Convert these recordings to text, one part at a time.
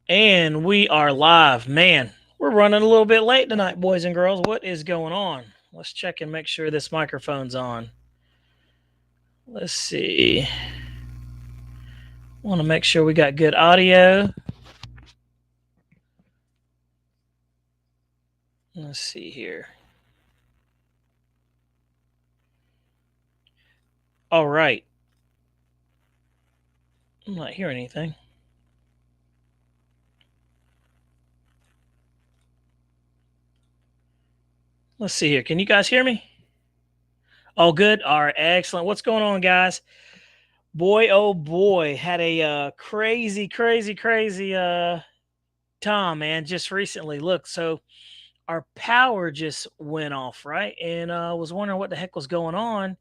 And we are live. Man, we're running a little bit late tonight, boys and girls. What is going on? Let's check and make sure this microphone's on. Let's see. Want to make sure we got good audio. Let's see here. All right. I'm not hearing anything. Let's see here. Can you guys hear me? All good? All right. Excellent. What's going on, guys? Boy, oh boy. Had a crazy time, man, just recently. Look, so our power just went off, right? And was wondering what the heck was going on.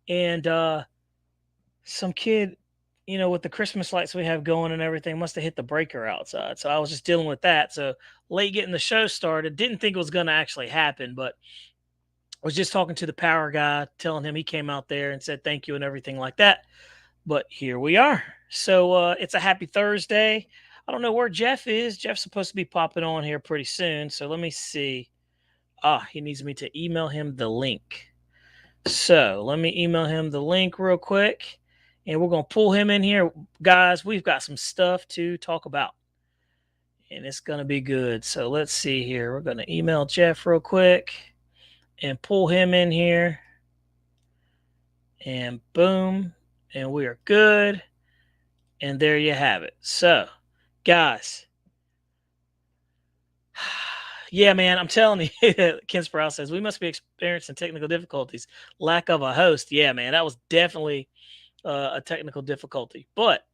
And some kid, with the Christmas lights we have going and everything, must have hit the breaker outside. So I was just dealing with that. So late getting the show started. Didn't think it was going to actually happen, but I was just talking to the power guy, telling him he came out there and said thank you and everything like that. But here we are. So it's a happy Thursday. I don't know where Jeff is. Jeff's supposed to be popping on here pretty soon. So let me see. He needs me to email him the link. So let me email him the link real quick. And we're going to pull him in here. Guys, we've got some stuff to talk about. And it's going to be good. So let's see here. We're going to email Jeff real quick and pull him in here. And boom. And we are good. And there you have it. So, guys. Yeah, man, I'm telling you, Ken Sprouse says, we must be experiencing technical difficulties. Lack of a host. Yeah, man, that was definitely a technical difficulty. But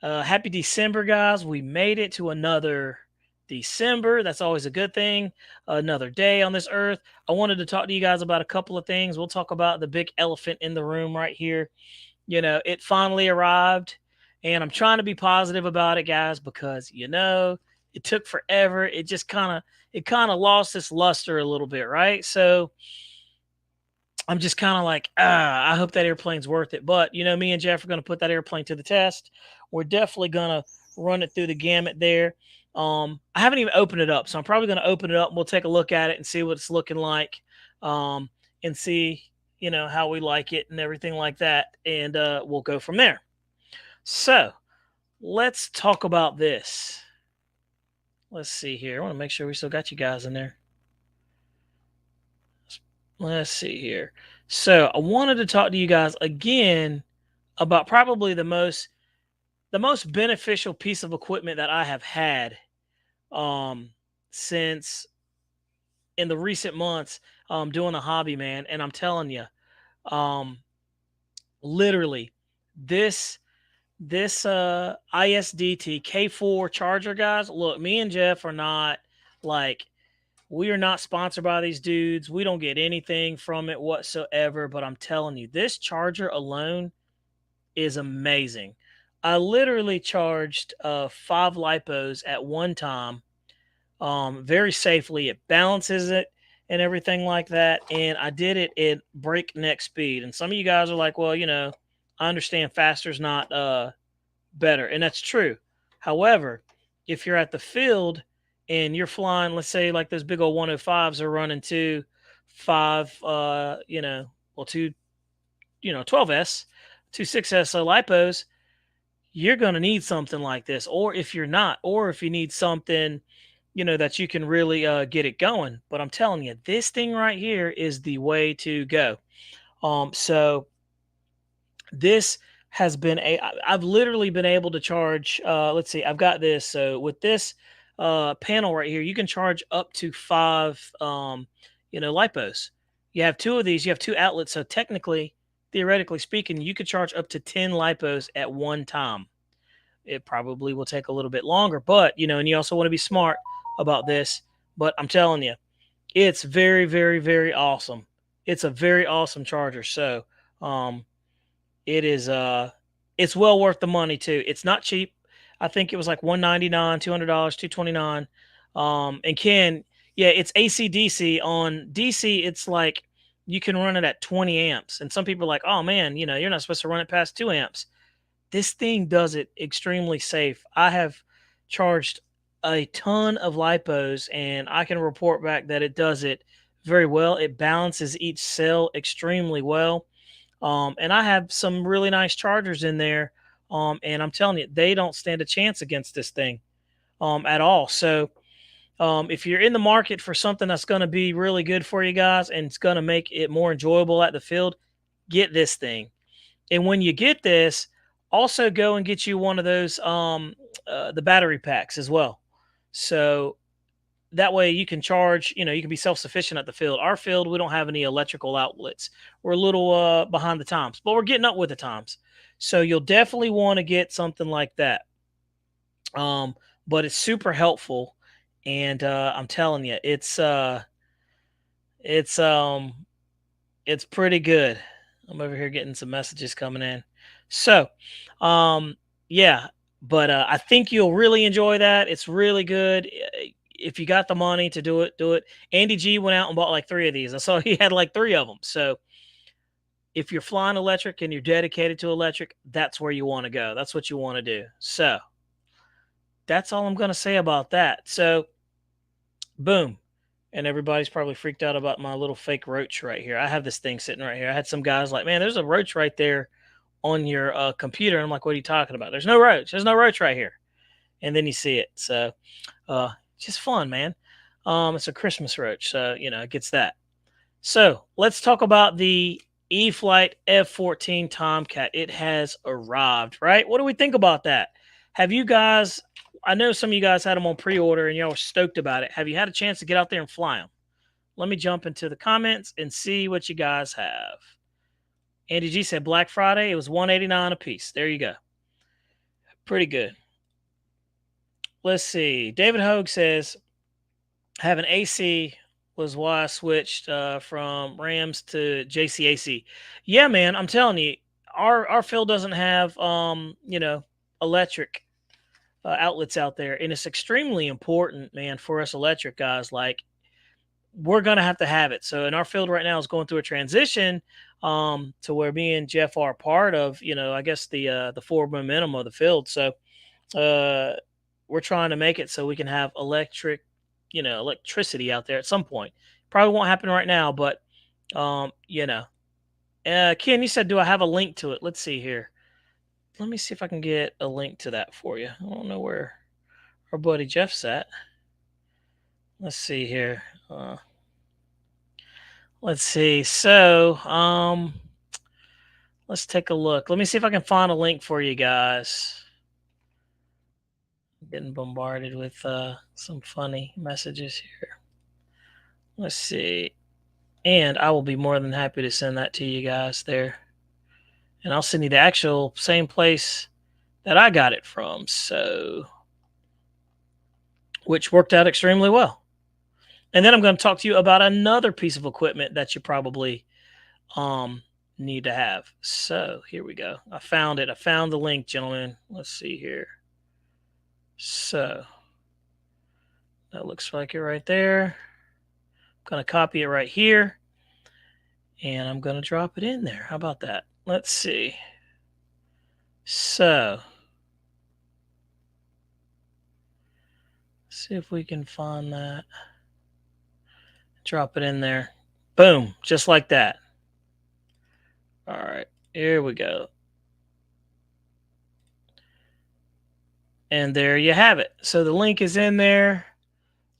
happy December, guys. We made it to another December. That's always a good thing. Another day on this earth. I wanted to talk to you guys about a couple of things. We'll talk about the big elephant in the room right here. It finally arrived. And I'm trying to be positive about it, guys, because, it took forever. It just kind of lost its luster a little bit, right? So I'm just kind of like, I hope that airplane's worth it. But me and Jeff are going to put that airplane to the test. We're definitely going to run it through the gamut there. I haven't even opened it up, so I'm probably going to open it up and we'll take a look at it and see what it's looking like, and see how we like it and everything like that, and we'll go from there. So let's talk about this. Let's see here. I want to make sure we still got you guys in there. Let's see here. So I wanted to talk to you guys again about probably the most beneficial piece of equipment that I have had since in the recent months doing a hobby, man. And I'm telling you, literally this ISDT K4 charger, guys. Look, me and Jeff are not like, we are not sponsored by these dudes. We don't get anything from it whatsoever. But I'm telling you, this charger alone is amazing. I literally charged 5 lipos at one time, very safely. It balances it and everything like that. And I did it at breakneck speed. And some of you guys are like, well, I understand faster is not better. And that's true. However, if you're at the field and you're flying, let's say like those big old 105s are running 5, 12S, 6S lipos, you're going to need something like this. Or if you're not, or if you need something, that you can really get it going. But I'm telling you, this thing right here is the way to go. So this has been I've literally been able to charge, let's see, I've got this. So with this panel right here, you can charge up to 5, lipos. You have 2 of these, you have 2 outlets. So technically, theoretically speaking, you could charge up to 10 lipos at one time. It probably will take a little bit longer, but, and you also want to be smart about this. But I'm telling you, it's very, very, very awesome. It's a very awesome charger. So, it is it's well worth the money too. It's not cheap. I think it was like $199, $200, $229. And Ken, yeah, it's AC/DC. On DC, it's like you can run it at 20 amps. And some people are like, oh man, you're not supposed to run it past 2 amps. This thing does it extremely safe. I have charged a ton of lipos, and I can report back that it does it very well. It balances each cell extremely well. And I have some really nice chargers in there. And I'm telling you, they don't stand a chance against this thing at all. So if you're in the market for something that's going to be really good for you guys and it's going to make it more enjoyable at the field, get this thing. And when you get this, also go and get you one of those the battery packs as well. So that way you can charge, you can be self-sufficient at the field. Our field, we don't have any electrical outlets. We're a little behind the times, but we're getting up with the times. So you'll definitely want to get something like that. Um, but it's super helpful, and I'm telling you, it's it's pretty good. I'm over here getting some messages coming in. So, yeah, but I think you'll really enjoy that. It's really good. If you got the money to do it, do it. Andy G went out and bought like 3 of these. I saw he had like 3 of them. So, if you're flying electric and you're dedicated to electric, that's where you want to go. That's what you want to do. So, that's all I'm going to say about that. So, boom. And everybody's probably freaked out about my little fake roach right here. I have this thing sitting right here. I had some guys like, man, there's a roach right there on your computer. And I'm like, what are you talking about? There's no roach. There's no roach right here. And then you see it. So just fun, man. It's a Christmas roach. So, it gets that. So let's talk about the E-Flight F-14 Tomcat. It has arrived, right? What do we think about that? Have you guys, I know some of you guys had them on pre-order and y'all were stoked about it. Have you had a chance to get out there and fly them? Let me jump into the comments and see what you guys have. Andy G said Black Friday, it was $189 a piece. There you go. Pretty good. Let's see. David Hogue says having AC was why I switched from Rams to JCAC. Yeah, man, I'm telling you, our field doesn't have electric outlets out there, and it's extremely important, man, for us electric guys. Like, we're gonna have it. So, in our field right now is going through a transition to where me and Jeff are part of, I guess the forward momentum of the field. So, we're trying to make it so we can have electricity out there at some point. Probably won't happen right now, but Ken, you said, do I have a link to it? Let's see here. Let me see if I can get a link to that for you. I don't know where our buddy Jeff's at. Let's see here. Let's see. So, let's take a look. Let me see if I can find a link for you guys. Getting bombarded with some funny messages here. Let's see. And I will be more than happy to send that to you guys there. And I'll send you the actual same place that I got it from. So, which worked out extremely well. And then I'm going to talk to you about another piece of equipment that you probably need to have. So here we go. I found it. I found the link, gentlemen. Let's see here. So that looks like it right there. I'm going to copy it right here. And I'm going to drop it in there. How about that? Let's see. So, see if we can find that. Drop it in there. Boom. Just like that. All right. Here we go. And there you have it. So the link is in there.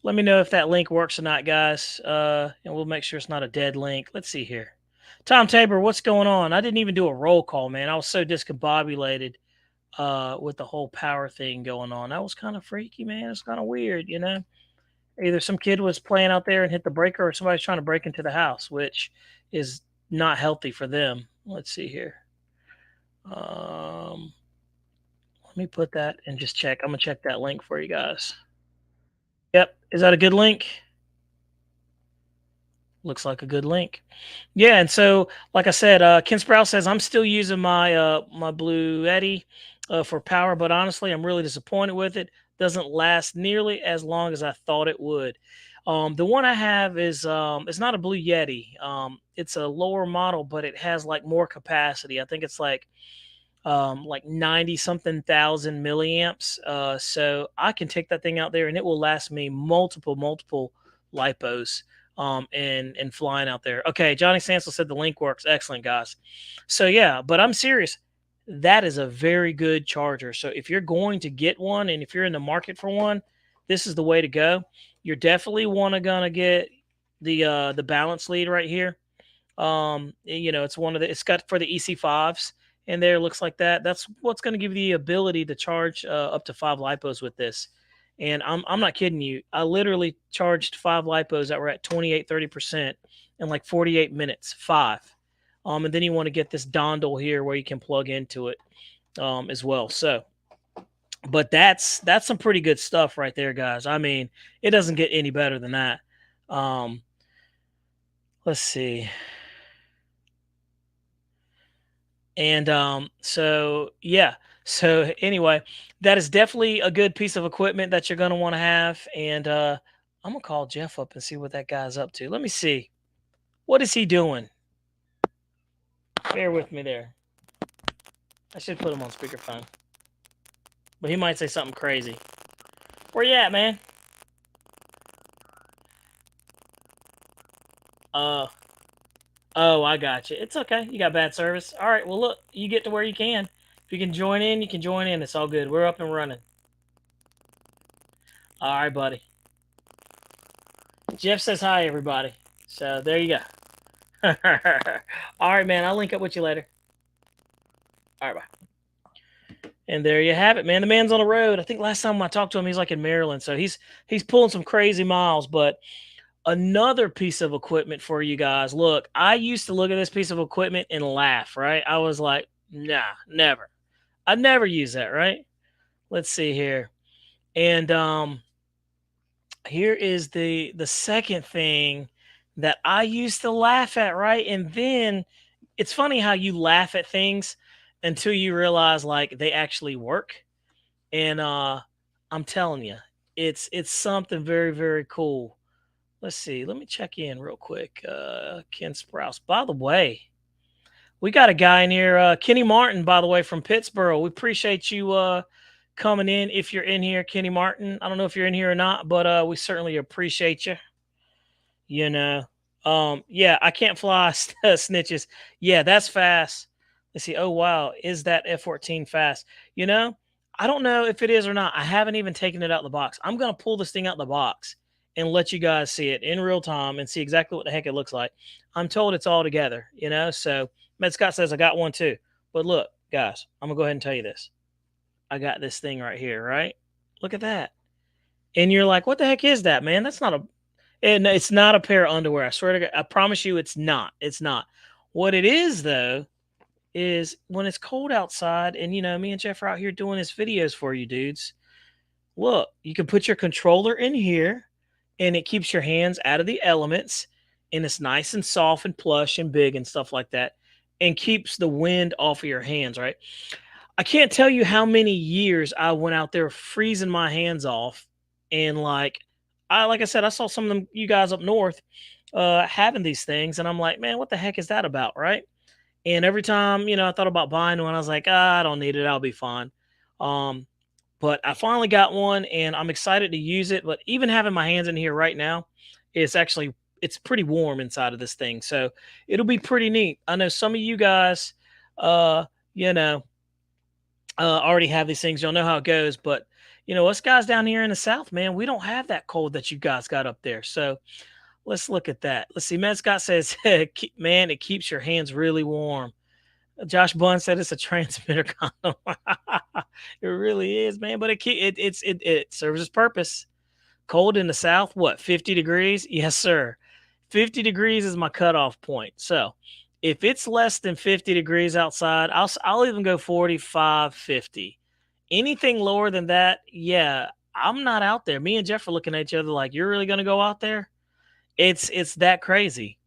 Let me know if that link works or not, guys. And we'll make sure it's not a dead link. Let's see here. Tom Tabor, what's going on? I didn't even do a roll call, man. I was so discombobulated with the whole power thing going on. That was kind of freaky, man. It's kind of weird, Either some kid was playing out there and hit the breaker, or somebody's trying to break into the house, which is not healthy for them. Let's see here. Let me put that and just check. I'm going to check that link for you guys. Yep. Is that a good link? Looks like a good link. Yeah, and so like I said, Ken Sprout says I'm still using my my Blue Eddy for power, but honestly, I'm really disappointed with it. Doesn't last nearly as long as I thought it would. The one I have is it's not a Blue Yeti. It's a lower model, but it has like more capacity. I think it's like like 90 something thousand milliamps. So I can take that thing out there and it will last me multiple lipos and flying out there. Okay, Johnny Sansel said the link works. Excellent, guys. So yeah, but I'm serious. That is a very good charger. So if you're going to get one and if you're in the market for one, this is the way to go. You're definitely gonna get the balance lead right here. It's one of it's got for the EC5s in there. Looks like that. That's what's going to give you the ability to charge up to 5 lipos with this. And I'm not kidding you. I literally charged 5 lipos that were at 28-30% in like 48 minutes. 5. And then you want to get this dongle here where you can plug into it as well. So, but that's some pretty good stuff right there, guys. I mean, it doesn't get any better than that. Let's see. And so yeah. So anyway, that is definitely a good piece of equipment that you're going to want to have. And I'm gonna call Jeff up and see what that guy's up to. Let me see. What is he doing? Bear with me there. I should put him on speakerphone, but he might say something crazy. Where you at, man? Oh, I got you. It's okay. You got bad service. All right. Well, look, you get to where you can. If you can join in, you can join in. It's all good. We're up and running. All right, buddy. Jeff says hi, everybody. So there you go. All right, man. I'll link up with you later. All right, bye. And there you have it, man. The man's on the road. I think last time I talked to him, he's like in Maryland. So he's pulling some crazy miles. But another piece of equipment for you guys. Look, I used to look at this piece of equipment and laugh, right? I was like, nah, never. I'd never use that, right? Let's see here. And here is the second thing that I used to laugh at, right? And then it's funny how you laugh at things until you realize like they actually work. And I'm telling you, it's something very, very cool. Let's see. Let me check in real quick. Ken Sprouse. By the way, we got a guy in here, Kenny Martin, by the way, from Pittsburgh. We appreciate you coming in. If you're in here, Kenny Martin. I don't know if you're in here or not, but we certainly appreciate you. You know. Yeah, I can't fly snitches. Yeah, that's fast. Let's see. Oh wow, is that F-14 fast? You know, I don't know if it is or not. I haven't even taken it out of the box. I'm gonna pull this thing out of the box and let you guys see it in real time and see exactly what the heck it looks like. I'm told it's all together, you know. So Med Scott says I got one too. But look, guys, I'm gonna go ahead and tell you this. I got this thing right here, right? Look at that. And you're like, what the heck is that, man? That's not a and it's not a pair of underwear. I swear to God, I promise you it's not. It's not. What it is though is when it's cold outside and me and Jeff are out here doing his videos for you dudes. Look, you can put your controller in here and it keeps your hands out of the elements and it's nice and soft and plush and big and stuff like that and keeps the wind off of your hands, right? I can't tell you how many years I went out there freezing my hands off and like I said, I saw some of them you guys up north having these things and I'm like, man, what the heck is that about, right? And every time, I thought about buying one, I was like, I don't need it. I'll be fine. Um, but I finally got one and I'm excited to use it. But even having my hands in here right now, it's pretty warm inside of this thing. So it'll be pretty neat. I know some of you guys, uh, you know, already have these things. You'll know how it goes. But, us guys down here in the South, man, we don't have that cold that you guys got up there. So let's look at that. Let's see. Man, Scott says, man, it keeps your hands really warm. Josh Bunn said it's a transmitter condom. It really is, man. But it serves its purpose. Cold in the South, what, 50 degrees? Yes, sir. 50 degrees is my cutoff point. So if it's less than 50 degrees outside, I'll even go 45, 50. Anything lower than that, yeah, I'm not out there. Me and Jeff are looking at each other like, you're really going to go out there? It's that crazy.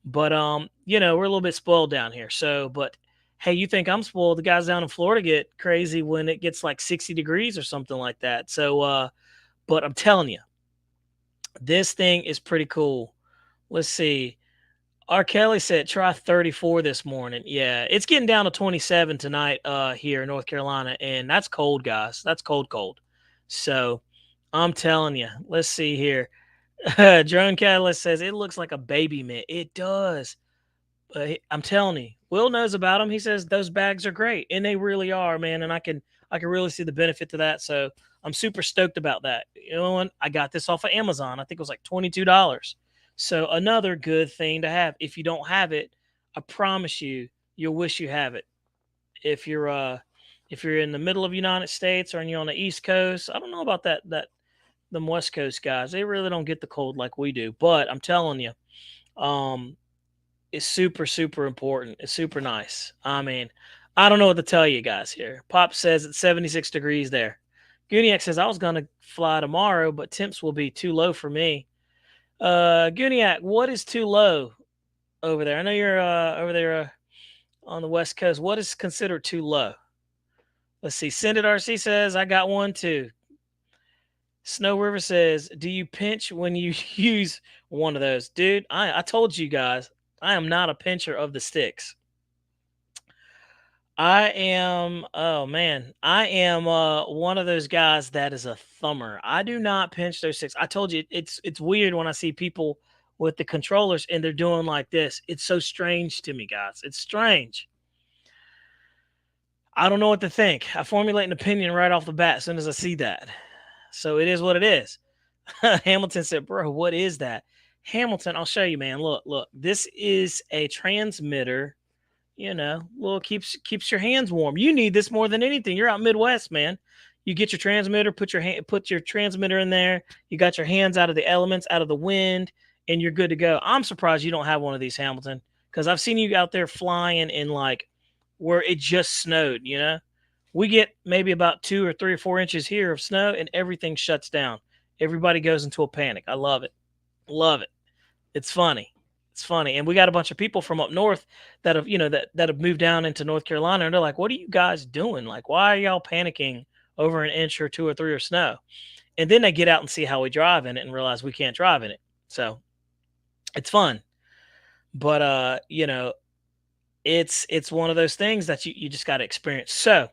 But we're a little bit spoiled down here. So, but hey, you think I'm spoiled? The guys down in Florida get crazy when it gets like 60 degrees or something like that. So, but I'm telling you, this thing is pretty cool. Let's see. R. Kelly said try 34 this morning. Yeah, it's getting down to 27 tonight here in North Carolina, and that's cold, guys. That's cold, cold. So I'm telling you, let's see here. Drone Catalyst says it looks like a baby mitt. It does. I'm telling you, Will knows about them. He says those bags are great, and they really are, man. And I can really see the benefit to that. So I'm super stoked about that. You know, and I got this off of Amazon. I think it was like $22. So another good thing to have. If you don't have it, I promise you, you'll wish you have it. If you're if you're in the middle of the United States or you're on the East Coast, I don't know about that them West Coast guys. They really don't get the cold like we do. But I'm telling you, um, is super, super important. It's super nice. I mean, I don't know what to tell you guys here. Pop says it's 76 degrees there. Guniac says I was gonna fly tomorrow, but temps will be too low for me. Guniac, what is too low over there? I know you're over there on the West Coast. What is considered too low? Let's see. Send it RC says I got one too. Snow River says, do you pinch when you use one of those? Dude, I told you guys, I am not a pincher of the sticks. I am, oh man, I am one of those guys that is a thumber. I do not pinch those sticks. I told you it's weird when I see people with the controllers and they're doing like this. It's so strange to me, guys. It's strange. I don't know what to think. I formulate an opinion right off the bat as soon as I see that. So it is what it is. Hamilton said, bro, what is that? Hamilton, I'll show you, man. Look, look. This is a transmitter. You know, well, keeps your hands warm. You need this more than anything. You're out Midwest, man. You get your transmitter, put your transmitter in there. You got your hands out of the elements, out of the wind, and you're good to go. I'm surprised you don't have one of these, Hamilton, because I've seen you out there flying in like where it just snowed. You know, we get maybe about 2 or 3 or 4 inches here of snow, and everything shuts down. Everybody goes into a panic. I love it. Love it. It's funny. It's funny. And we got a bunch of people from up north that have, that have moved down into North Carolina, and they're like, what are you guys doing? Like, why are y'all panicking over an inch or 2 or 3 of snow? And then they get out and see how we drive in it and realize we can't drive in it. So it's fun. But it's one of those things that you just got to experience. So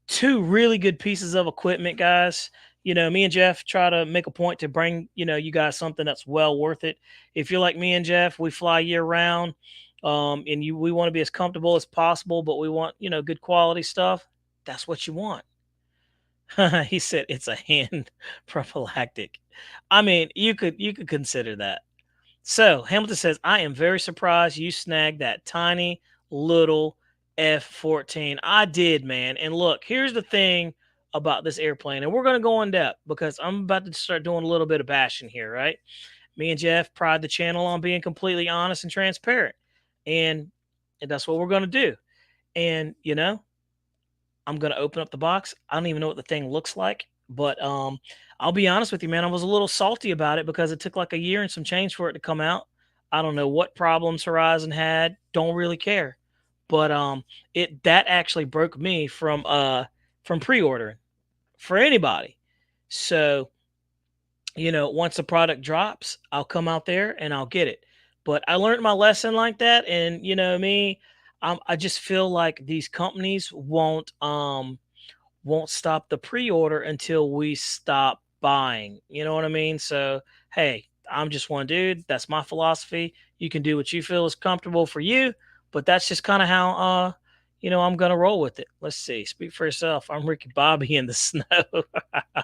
2 really good pieces of equipment, guys. Me and Jeff try to make a point to bring, you guys something that's well worth it. If you're like me and Jeff, we fly year round, and we want to be as comfortable as possible, but we want, good quality stuff. That's what you want. He said it's a hand prophylactic. I mean, you could consider that. So Hamilton says, I am very surprised you snagged that tiny little F-14. I did, man. And look, here's the thing about this airplane, and we're going to go in depth because I'm about to start doing a little bit of bashing here, right? Me and Jeff pride the channel on being completely honest and transparent, and that's what we're going to do. And I'm going to open up the box. I don't even know what the thing looks like, but I'll be honest with you, man. I was a little salty about it because it took like a year and some change for it to come out. I don't know what problems Horizon had. Don't really care. But that actually broke me from pre-ordering for anybody. So, once the product drops, I'll come out there and I'll get it. But I learned my lesson like that, and me, I just feel like these companies won't stop the pre-order until we stop buying. You know what I mean? So, hey, I'm just one dude. That's my philosophy. You can do what you feel is comfortable for you, but that's just kind of how I'm gonna roll with it. Let's see. Speak for yourself. I'm Ricky Bobby in the snow. A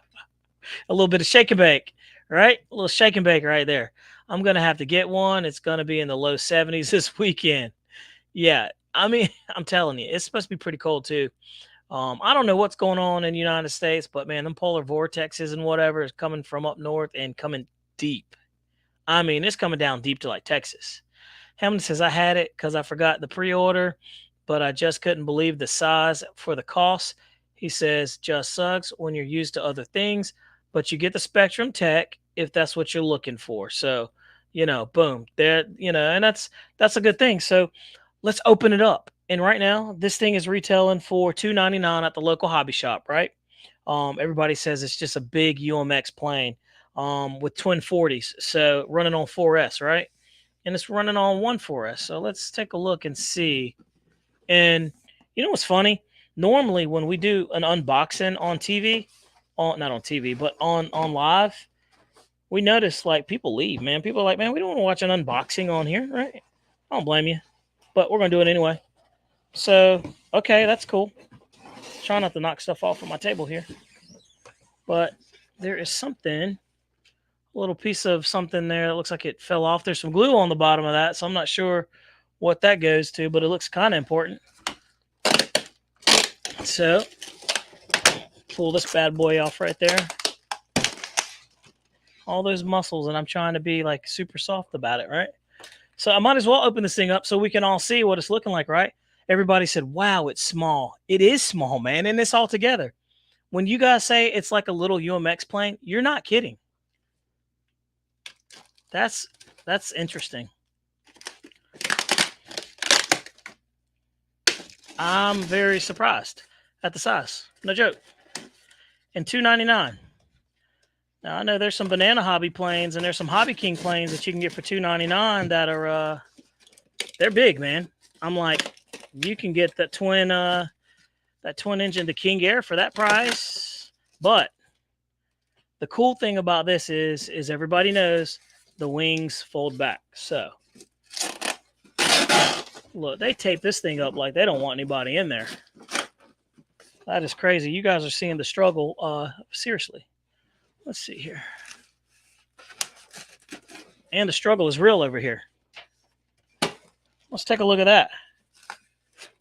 little bit of shake and bake, right? A little shake and bake right there. I'm gonna have to get one. It's gonna be in the low 70s this weekend. Yeah, I mean, I'm telling you, it's supposed to be pretty cold too. I don't know what's going on in the United States, but man, them polar vortexes and whatever is coming from up north and coming deep. I mean, it's coming down deep to like Texas. Hamilton says, I had it because I forgot the pre-order, but I just couldn't believe the size for the cost. He says, just sucks when you're used to other things, but you get the Spectrum Tech if that's what you're looking for. So, boom, there, and that's a good thing. So let's open it up. And right now, this thing is retailing for $299 at the local hobby shop, right? Everybody says it's just a big UMX plane with twin 40s, so running on 4S, right? and it's running on 1 for us. So let's take a look and see. And you know what's funny? Normally when we do an unboxing on TV, not on TV, but on live, we notice like people leave, man. People are like, man, we don't want to watch an unboxing on here, right? I don't blame you, but we're gonna do it anyway. So okay, that's cool. Try not to knock stuff off of my table here, but there is something, a little piece of something there. It looks like it fell off. There's some glue on the bottom of that, so I'm not sure what that goes to, but it looks kind of important. So pull this bad boy off right there. All those muscles, and I'm trying to be like super soft about it, right? So I might as well open this thing up so we can all see what it's looking like, right? Everybody said, wow, it's small. It is small, man, and it's all together. When you guys say it's like a little UMX plane, you're not kidding. That's interesting. I'm very surprised at the size. No joke. And $2.99. Now I know there's some Banana Hobby planes and there's some Hobby King planes that you can get for $2.99 that are they're big, man. I'm like, you can get that twin engine, the King Air, for that price. But the cool thing about this is everybody knows the wings fold back. So look, they tape this thing up like they don't want anybody in there. That is crazy. You guys are seeing the struggle. Seriously. Let's see here. And the struggle is real over here. Let's take a look at that.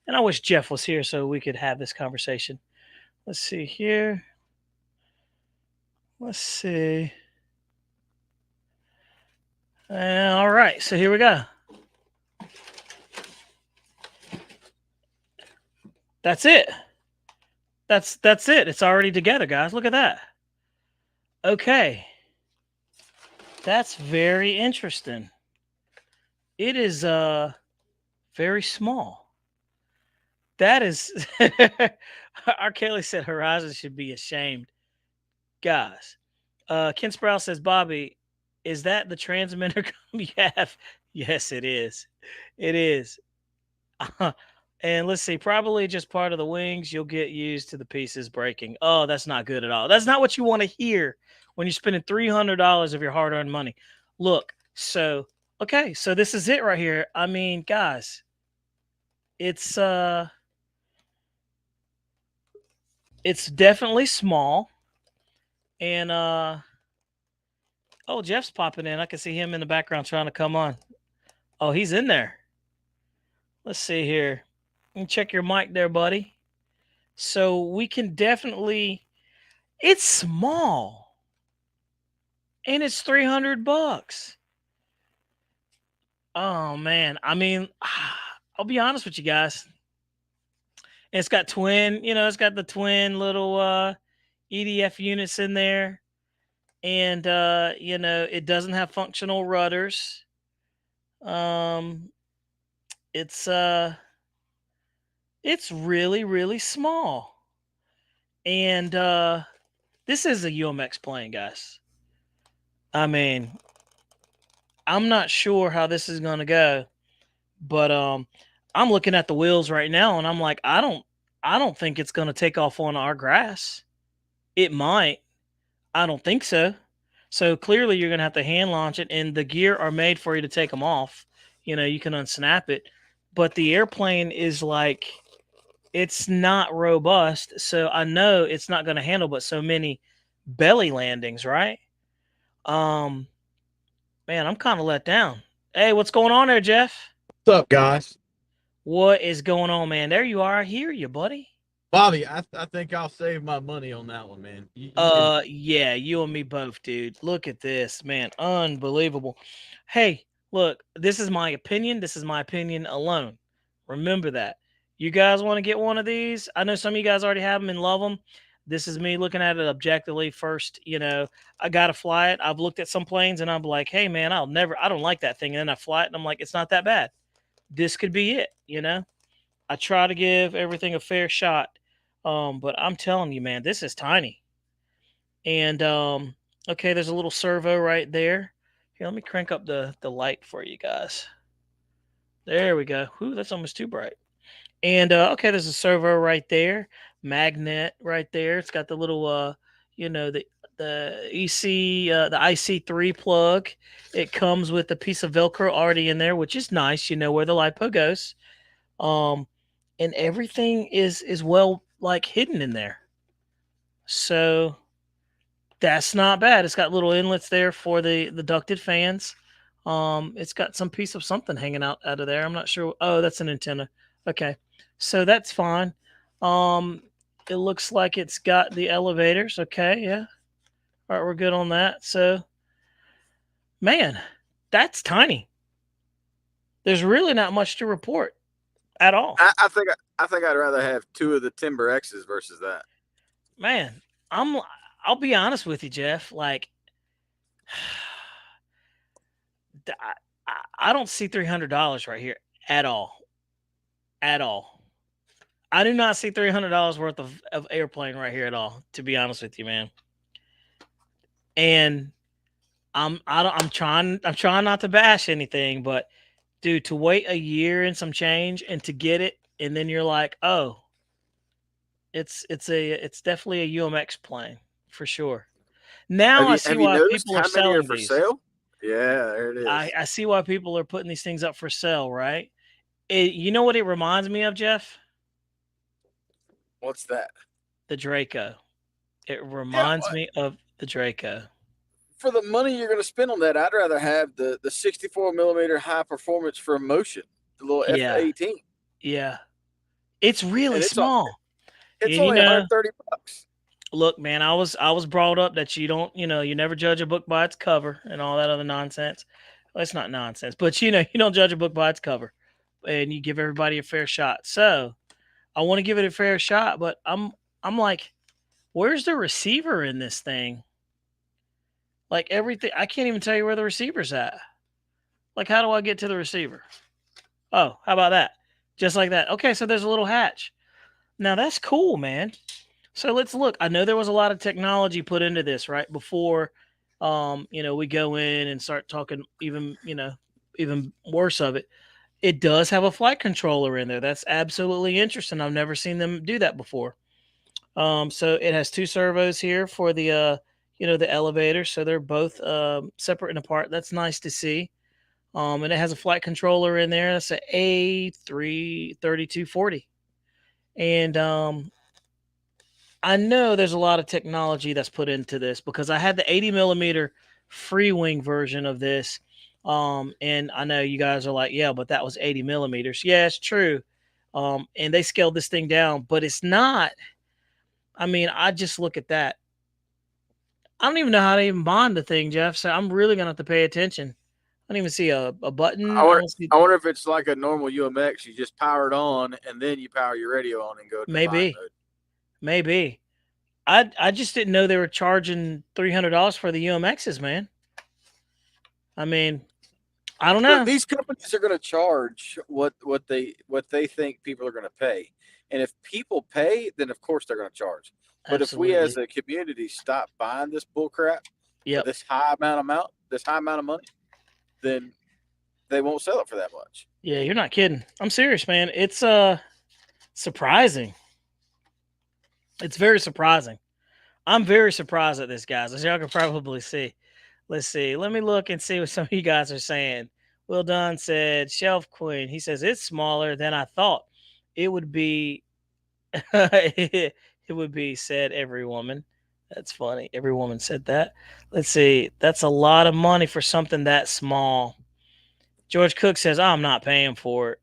And I wish Jeff was here so we could have this conversation. Let's see here. Let's see. All right, so here we go. That's it. That's it. It's already together, guys. Look at that. Okay. That's very interesting. It is very small. That is R. Kelly said Horizon should be ashamed. Guys. Ken Sproul says, Bobby, is that the transmitter you have? Yes, it is. It is. And let's see, probably just part of the wings. You'll get used to the pieces breaking. Oh, that's not good at all. That's not what you want to hear when you're spending $300 of your hard-earned money. Look, so, okay, so this is it right here. I mean, guys, it's definitely small. And, oh, Jeff's popping in. I can see him in the background trying to come on. Oh, he's in there. Let's see here. You can check your mic there, buddy. So we can definitely, it's small. And it's $300. Oh man. I mean, I'll be honest with you guys. It's got twin, it's got the twin little EDF units in there. And it doesn't have functional rudders. It's really, really small. And this is a UMX plane, guys. I mean, I'm not sure how this is going to go, but I'm looking at the wheels right now and I'm like, I don't think it's going to take off on our grass. It might. I don't think so. So clearly you're going to have to hand launch it, and the gear are made for you to take them off. You can unsnap it, but the airplane is like, it's not robust. So I know it's not going to handle but so many belly landings, right? Man, I'm kind of let down. Hey, what's going on there, Jeff? What's up, guys? What is going on, man? There you are. I hear you, buddy. Bobby, I think I'll save my money on that one, man. Yeah, you and me both, dude. Look at this, man. Unbelievable. Hey, look, this is my opinion. This is my opinion alone. Remember that. You guys want to get one of these? I know some of you guys already have them and love them. This is me looking at it objectively first. I got to fly it. I've looked at some planes and I'm like, hey, man, I don't like that thing. And then I fly it and I'm like, it's not that bad. This could be it. I try to give everything a fair shot. But I'm telling you, man, this is tiny. And okay, there's a little servo right there. Here, let me crank up the light for you guys. There we go. Whew, that's almost too bright. And okay, there's a servo right there, magnet right there. It's got the little the EC the IC3 plug. It comes with a piece of Velcro already in there, which is nice. You know where the lipo goes. Um, and everything is well like hidden in there. So that's not bad. It's got little inlets there for the ducted fans. It's got some piece of something hanging out of there. I'm not sure. Oh, that's an antenna. Okay, so that's fine. Um, it looks like it's got the elevators. Okay, yeah. All right, we're good on that. So, man, that's tiny. There's really not much to report at all. I think I'd rather have two of the Timber X's versus that. Man, I'm. I'll be honest with you, Jeff. Like, I don't see $300 right here at all. At all. I do not see $300 worth of airplane right here at all. To be honest with you, man. And I'm trying not to bash anything, but dude, to wait a year and some change and to get it, and then you're like, oh, it's definitely a UMX plane for sure. Now I see Have you why noticed people are how many are selling for these. sale? Yeah, there it is. I see why people are putting these things up for sale, right? You know what it reminds me of, Jeff? What's that? The Draco. It Yeah, reminds me of the Draco. for the money you're going to spend on that, I'd rather have the 64 millimeter high performance for motion, the little Yeah, F18, yeah. It's really and small. it's And only $130. look, man, I was brought up that you don't, you never judge a book by its cover and all that other nonsense. Well, it's not nonsense, but you don't judge a book by its cover, and you give everybody a fair shot. So I want to give it a fair shot, but I'm like, where's the receiver in this thing? Like everything, I can't even tell you where the receiver's at. Like, how do I get to the receiver? Oh, how about that? Just like that. Okay, so there's a little hatch. Now that's cool, man. So let's look. I know there was a lot of technology put into this, right? Before we go in and start talking even worse of it. It does have a flight controller in there. That's absolutely interesting. I've never seen them do that before. So it has two servos here for the elevator. So they're both separate and apart. That's nice to see. And it has a flight controller in there. That's a A33240. And I know there's a lot of technology that's put into this because I had the 80 millimeter free wing version of this. And I know you guys are like, yeah, but that was 80 millimeters. Yeah, it's true. And they scaled this thing down, but it's not. I mean, I just look at that. I don't even know how to even bond the thing, Jeff. So I'm really gonna have to pay attention. I don't even see a I button. I wonder, don't see. I wonder if it's like a normal UMX. You just power it on, and then you power your radio on and go to flight Maybe, mode. maybe. I just didn't know they were charging $300 for the UMXs, man. I mean, I don't Look, know. these companies are going to charge what they think people are going to pay, and if people pay, then of course they're going to charge. But if we as Absolutely. a community stop buying this bull crap for Yep. this high amount of money, then they won't sell it for that much. Yeah, you're not kidding. I'm serious, man. It's surprising. It's very surprising. I'm very surprised at this, guys, as y'all can probably see. Let's see. Let me look and see what some of you guys are saying. Will Dunn said, Shelf Queen. He says, it's smaller than I thought. It would be, it would be, said every woman. That's funny. Every woman said that. Let's see. That's a lot of money for something that small. George Cook says, I'm not paying for it.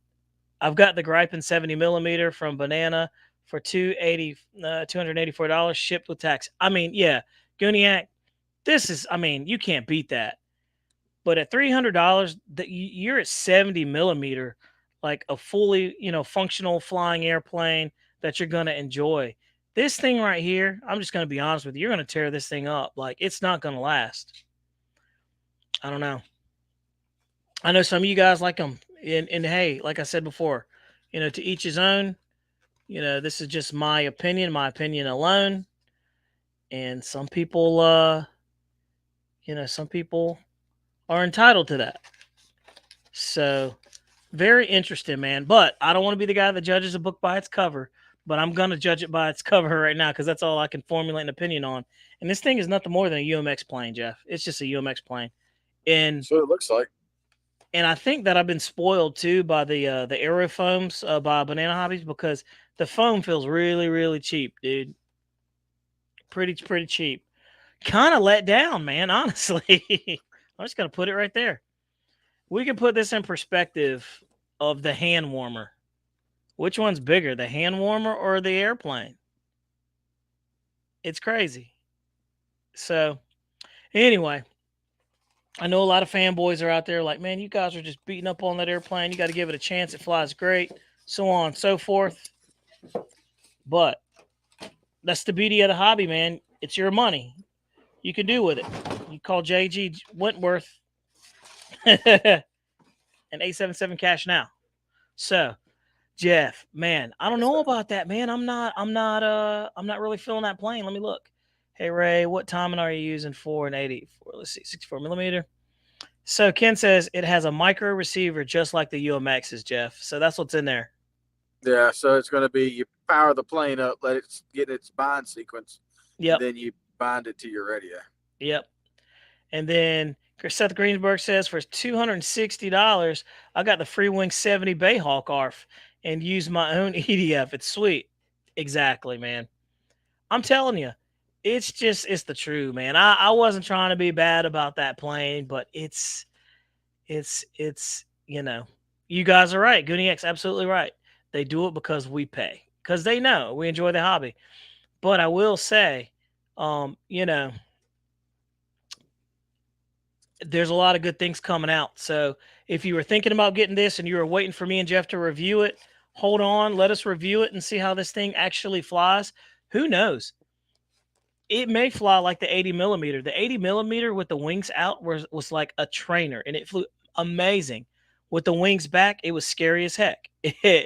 I've got the Griping 70 millimeter from Banana for $284 shipped with tax. I mean, yeah, Gooniac, this is, I mean, you can't beat that. But at $300, you're at 70 millimeter, like a fully, functional flying airplane that you're gonna enjoy. This thing right here, I'm just gonna be honest with you, you're gonna tear this thing up. Like it's not gonna last. I don't know. I know some of you guys like them, and hey, like I said before, to each his own. This is just my opinion alone. And some people, some people are entitled to that. So very interesting, man. But I don't want to be the guy that judges a book by its cover. But I'm gonna judge it by its cover right now because that's all I can formulate an opinion on. And this thing is nothing more than a UMX plane, Jeff. It's just a UMX plane. And So it looks like. I think that I've been spoiled too by the aerofoams by Banana Hobbies because the foam feels really really cheap, dude. Pretty cheap. Kind of let down, man. Honestly, I'm just gonna put it right there. We can put this in perspective of the hand warmer. Which one's bigger, the hand warmer or the airplane? It's crazy. So anyway, I know a lot of fanboys are out there like, man, you guys are just beating up on that airplane. You got to give it a chance. It flies great, so on and so forth. But that's the beauty of the hobby, man. It's your money. You can do with it. You call JG Wentworth and 877 cash now. So, Jeff, man, I don't know about that, man. I'm not really feeling that plane. Let me look. Hey Ray, what timing are you using for an 84? Let's see, 64 millimeter. So Ken says it has a micro receiver just like the UMXs, Jeff. So that's what's in there. Yeah, so it's going to be you power the plane up, let it get its bind sequence, and Yep. then you bind it to your radio. Yep. And then Seth Greensburg says for $260, I got the Freewing 70 Bayhawk ARF and use my own EDF. It's sweet. Exactly, man. I'm telling you, it's the truth, man. I wasn't trying to be bad about that plane, but it's you guys are right. Goonie X absolutely right. They do it because we pay. Because they know we enjoy the hobby. But I will say, um, you know, there's a lot of good things coming out. So if you were thinking about getting this and you were waiting for me and Jeff to review it, hold on, let us review it and see how this thing actually flies. Who knows? It may fly like the 80 millimeter. The 80 millimeter with the wings out was like a trainer and it flew amazing. With the wings back, it was scary as heck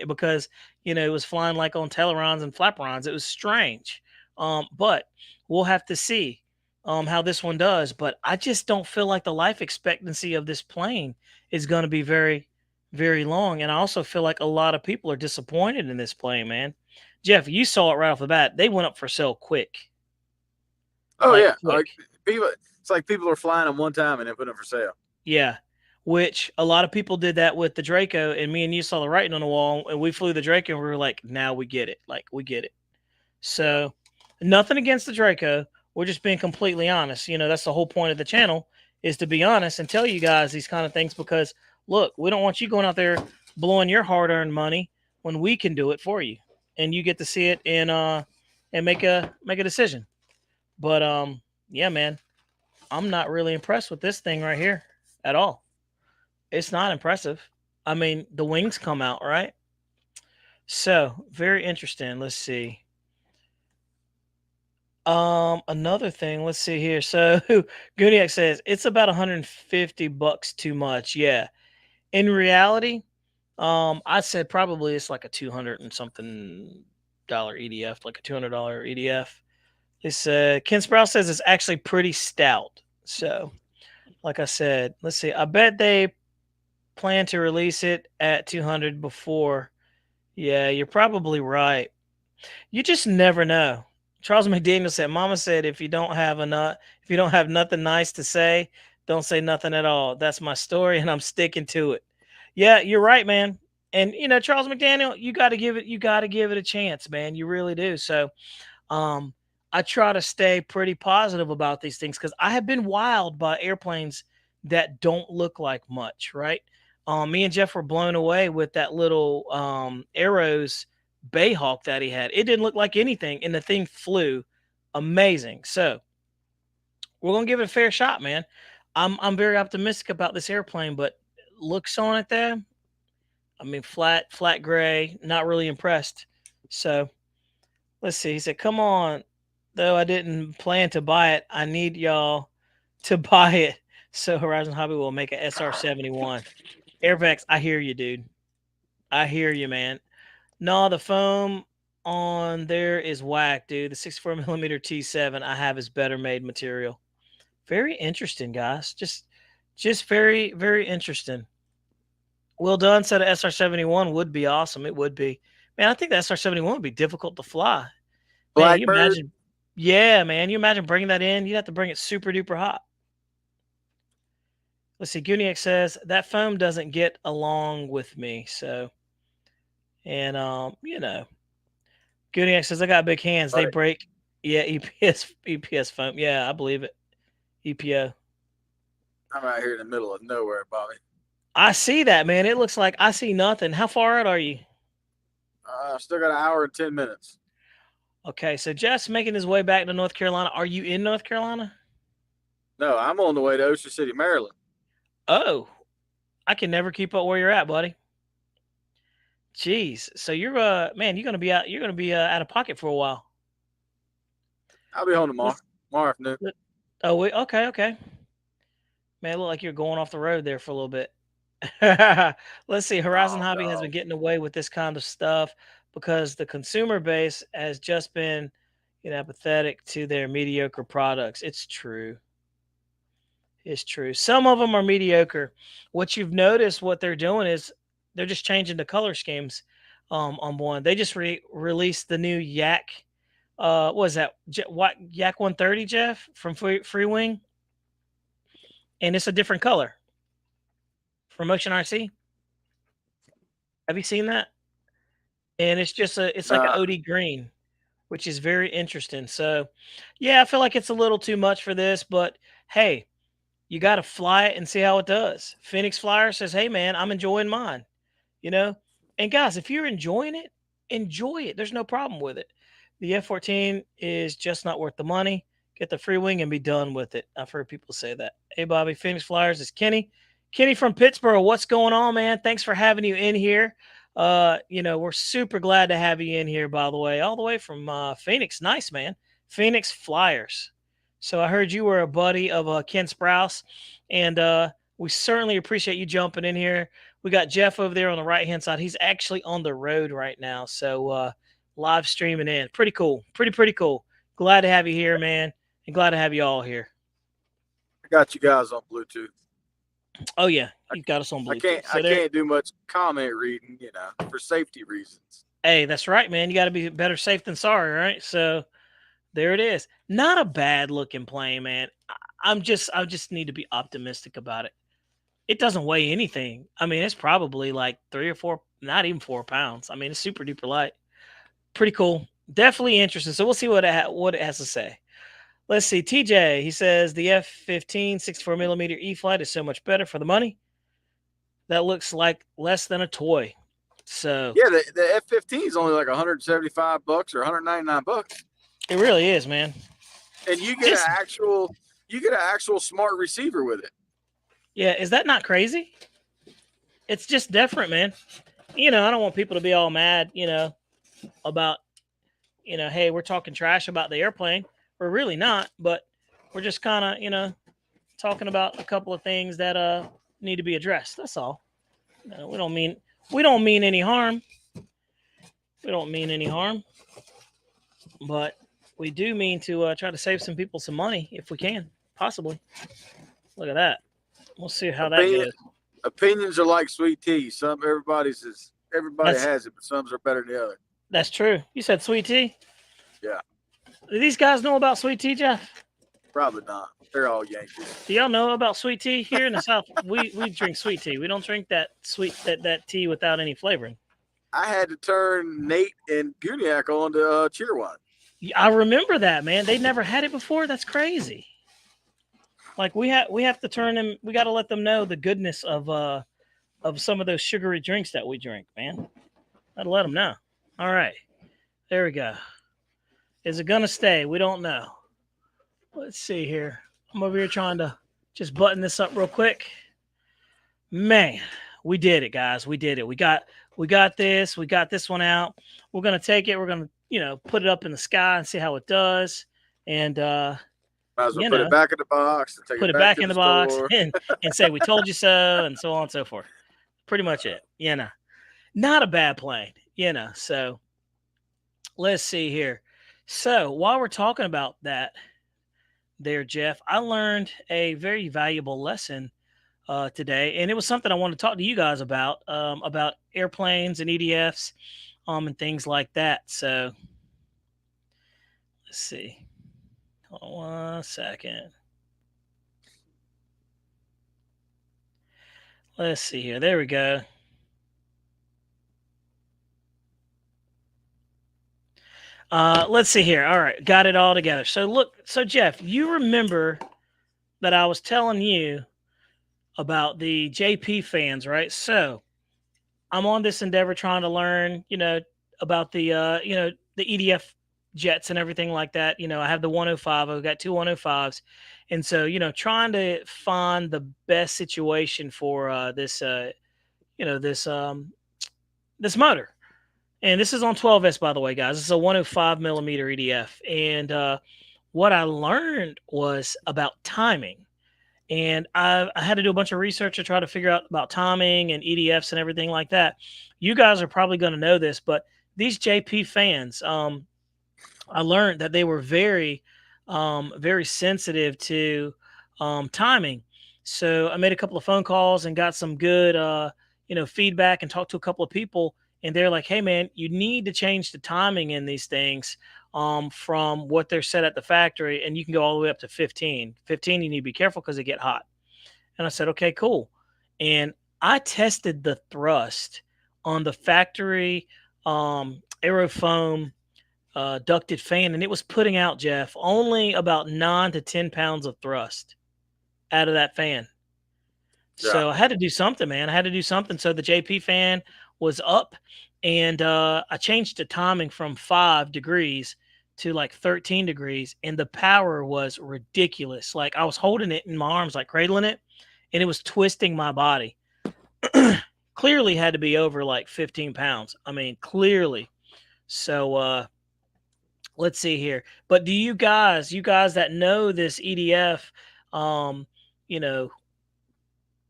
because it was flying like on tailorons and flaperons. It was strange. But we'll have to see how this one does. But I just don't feel like the life expectancy of this plane is going to be very, very long. And I also feel like a lot of people are disappointed in this plane, man. Jeff, you saw it right off the bat. They went up for sale quick. Oh Like yeah, quick. people. It's like people are flying them one time and then put them for sale. Yeah. Which a lot of people did that with the Draco, and me and you saw the writing on the wall, and we flew the Draco, and we were like, now we get it. Like, we get it. Yeah. So, nothing against the Draco. We're just being completely honest. That's the whole point of the channel is to be honest and tell you guys these kind of things because, look, we don't want you going out there blowing your hard-earned money when we can do it for you, and you get to see it and make a decision. But yeah, man, I'm not really impressed with this thing right here at all. It's not impressive. I mean, the wings come out, right? So, very interesting. Let's see. Another thing, let's see here. So, Gooniac says it's about 150 bucks too much. Yeah. In reality, I said probably it's like a 200 and something dollar EDF, like a $200 EDF. This Ken Sprouse says it's actually pretty stout. So, like I said, let's see. I bet they plan to release it at 200 before. Yeah, you're probably right. You just never know. Charles McDaniel said, "Mama said if you don't have nothing nice to say, don't say nothing at all. That's my story, and I'm sticking to it." Yeah, you're right, man. And Charles McDaniel, you got to give it a chance, man. You really do. So, um, I try to stay pretty positive about these things because I have been wild by airplanes that don't look like much, right? Me and Jeff were blown away with that little Arrows Bayhawk that he had. It didn't look like anything, and the thing flew amazing. So we're gonna give it a fair shot, man. I'm very optimistic about this airplane, but looks on it there, I mean, flat gray, not really impressed. So let's see. He said, "Come on, though I didn't plan to buy it. I need y'all to buy it so Horizon Hobby will make a SR71." Airvex, I hear you, dude. I hear you, man. No, the foam on there is whack, dude. The 64 millimeter T7 I have is better made material. Very interesting, guys. Just very, very interesting. Well done. Said a SR-71 would be awesome. It would be. Man, I think the SR-71 would be difficult to fly. Man, you Blackbird. imagine. Yeah, man, you imagine bringing that in. You'd have to bring it super duper hot. Let's see. Guniac says that foam doesn't get along with me. So, and Guniac says I got big hands. They Right. break. Yeah, EPS foam. Yeah, I believe it. EPO. I'm out here in the middle of nowhere, Bobby. I see that, man. It looks like I see nothing. How far out are you? I still got an hour and 10 minutes. Okay, so Jeff's making his way back to North Carolina. Are you in North Carolina? No, I'm on the way to Ocean City, Maryland. Oh, I can never keep up where you're at, buddy. Jeez. So you're man, you're gonna be out of pocket for a while. I'll be home tomorrow. Let's, Tomorrow afternoon. oh wait, okay. Man, it look like you're going off the road there for a little bit. Let's see. Horizon Oh Hobby has no. been getting away with this kind of stuff because the consumer base has just been, apathetic to their mediocre products. It's true. It's true. Some of them are mediocre. What you've noticed, what they're doing is they're just changing the color schemes on one. They just released the new Yak. What was that? What Yak 130, Jeff, from Free Wing, and it's a different color from Motion RC. Have you seen that? And it's like an Nah. OD green, which is very interesting. So, yeah, I feel like it's a little too much for this, but hey, you got to fly it and see how it does. Phoenix Flyer says, "Hey man, I'm enjoying mine." You know, and guys, if you're enjoying it, enjoy it. There's no problem with it. The F-14 is just not worth the money. Get the free wing and be done with it. I've heard people say that. Hey Bobby, Phoenix Flyers is Kenny. Kenny from Pittsburgh. What's going on, man? Thanks for having you in here. We're super glad to have you in here, by the way, all the way from Phoenix. Nice, man. Phoenix Flyers. So I heard you were a buddy of Ken Sprouse, and we certainly appreciate you jumping in here. We got Jeff over there on the right hand side. He's actually on the road right now, so live streaming in. Pretty cool. Pretty cool. Glad to have you here, man, and glad to have you all here. I got you guys on Bluetooth. Oh yeah, you've got us on Bluetooth. I can't do much comment reading, for safety reasons. Hey, that's right, man. You got to be better safe than sorry, right? So there it is. Not a bad looking plane, man. I just need to be optimistic about it. It doesn't weigh anything. I mean, it's probably like 3 or 4, not even 4 pounds. I mean, it's super duper light. Pretty cool. Definitely interesting. So we'll see what it has to say. Let's see. TJ, he says the F-15 64mm E-flite is so much better for the money. That looks like less than a toy. So yeah, the F-15 is only like $175 or $199. It really is, man. And you get an actual smart receiver with it. Yeah, is that not crazy? It's just different, man. I don't want people to be all mad, about, hey, we're talking trash about the airplane. We're really not, but we're just kind of, talking about a couple of things that need to be addressed. That's all. We don't mean any harm. We don't mean any harm, but we do mean to try to save some people some money if we can, possibly. Look at that. We'll see how that goes. Opinions are like sweet tea. Everybody has it, but some are better than the other. That's true. You said sweet tea? Yeah. Do these guys know about sweet tea, Jeff? Probably not. They're all Yankees. Do y'all know about sweet tea? Here in the South, we drink sweet tea. We don't drink that that tea without any flavoring. I had to turn Nate and Guniac on to Cheerwine. I remember that, man. They never had it before. That's crazy. Like we have to turn them. We got to let them know the goodness of some of those sugary drinks that we drink, man. Gotta let them know. All right, there we go. Is it gonna stay? We don't know. Let's see here. I'm over here trying to just button this up real quick. Man, we did it, guys. We did it. We got this. We got this one out. We're gonna take it. We're gonna put it up in the sky and see how it does. And might as well put it back in the box. Put it back in the box and say we told you so, and so on and so forth. Pretty much it. Not a bad plane. So let's see here. So while we're talking about that, there, Jeff, I learned a very valuable lesson today, and it was something I wanted to talk to you guys about airplanes and EDFs, and things like that. So let's see. Hold on 1 second. Let's see here. There we go. Let's see here. All right, got it all together. So look, so Jeff, you remember that I was telling you about the JP fans, right? So I'm on this endeavor trying to learn, about the EDF jets and everything like that. I have the 105. I've got two 105s, and so trying to find the best situation for this motor. And this is on 12S, by the way, guys. This is a 105 millimeter EDF, and what I learned was about timing. And I had to do a bunch of research to try to figure out about timing and EDFs and everything like that. You guys are probably going to know this, but these JP fans, I learned that they were very sensitive to timing. So I made a couple of phone calls and got some good, feedback and talked to a couple of people. And they're like, "Hey, man, you need to change the timing in these things from what they're set at the factory, and you can go all the way up to 15. 15, you need to be careful because they get hot." And I said, "Okay, cool." And I tested the thrust on the factory aerofoam ducted fan, and it was putting out, Jeff, only about 9 to 10 pounds of thrust out of that fan. Yeah. So I had to do something, man. I had to do something. So the JP fan was up, and I changed the timing from 5 degrees to like 13 degrees, and the power was ridiculous. Like I was holding it in my arms, like cradling it, and it was twisting my body. Clearly had to be over like 15 pounds. I mean, clearly. So let's see here. But do you guys that know this EDF, um, you know,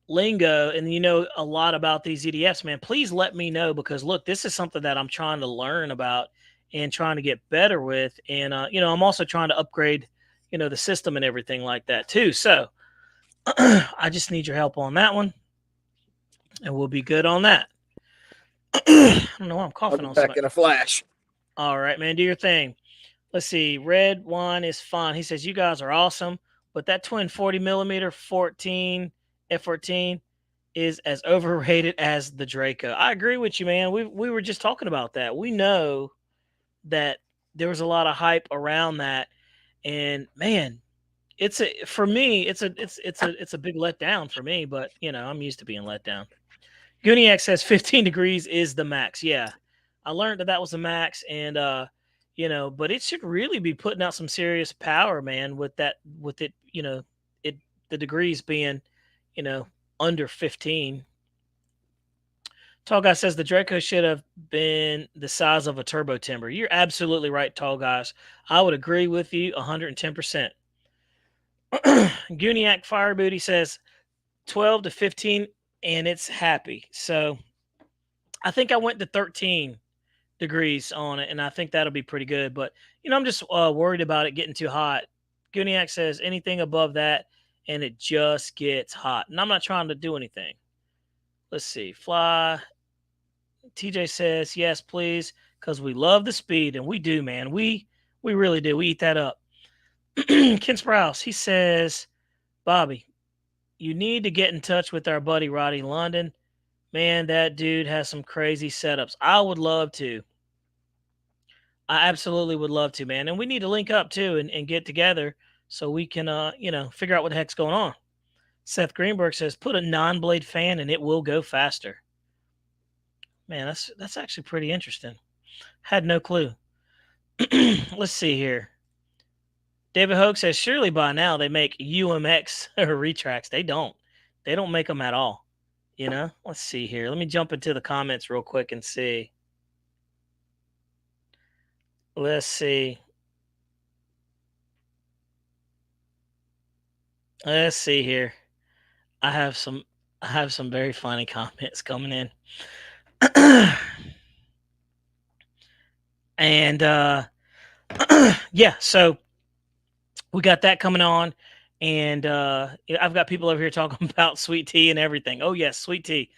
lingo, and you know a lot about these EDFs, man, please let me know, because look, this is something that I'm trying to learn about and trying to get better with. And I'm also trying to upgrade, the system and everything like that too. So I just need your help on that one, and we'll be good on that. I don't know why I'm I'll coughing be on back somebody. in a flash. All right, man, do your thing. Let's see. Red wine is fun. He says, "You guys are awesome, but that twin 40 millimeter 14 F14 is as overrated as the Draco." I agree with you, man. We were just talking about that. We know that there was a lot of hype around that, and man, for me, it's a big letdown for me. But I'm used to being let down. Gooniac says 15 degrees is the max. Yeah, I learned that was the max, and but it should really be putting out some serious power, man. With it, it the degrees being, you know, under 15. Tall guy says the Draco should have been the size of a turbo timber. You're absolutely right, tall guys. I would agree with you 110%. Gooniac Fire Booty says 12 to 15 and it's happy. So I think I went to 13 degrees on it, and I think that'll be pretty good. But I'm just worried about it getting too hot. Gooniac says anything above that, and it just gets hot. And I'm not trying to do anything. Let's see. Fly. TJ says yes, please, because we love the speed, and we do, man. We really do. We eat that up. Ken Sprouse. He says, Bobby, you need to get in touch with our buddy Roddy London. Man, that dude has some crazy setups. I would love to. I absolutely would love to, man. And we need to link up too, and get together so we can figure out what the heck's going on. Seth Greenberg says put a non-blade fan and it will go faster. Man, that's actually pretty interesting. Had no clue. Let's see here. David Hoke says surely by now they make UMX retracts. They don't. They don't make them at all. Let's see here. Let me jump into the comments real quick and see. Let's see. Let's see here. I have some very funny comments coming in. And yeah, so we got that coming on, And I've got people over here talking about sweet tea and everything. Oh yes, sweet tea.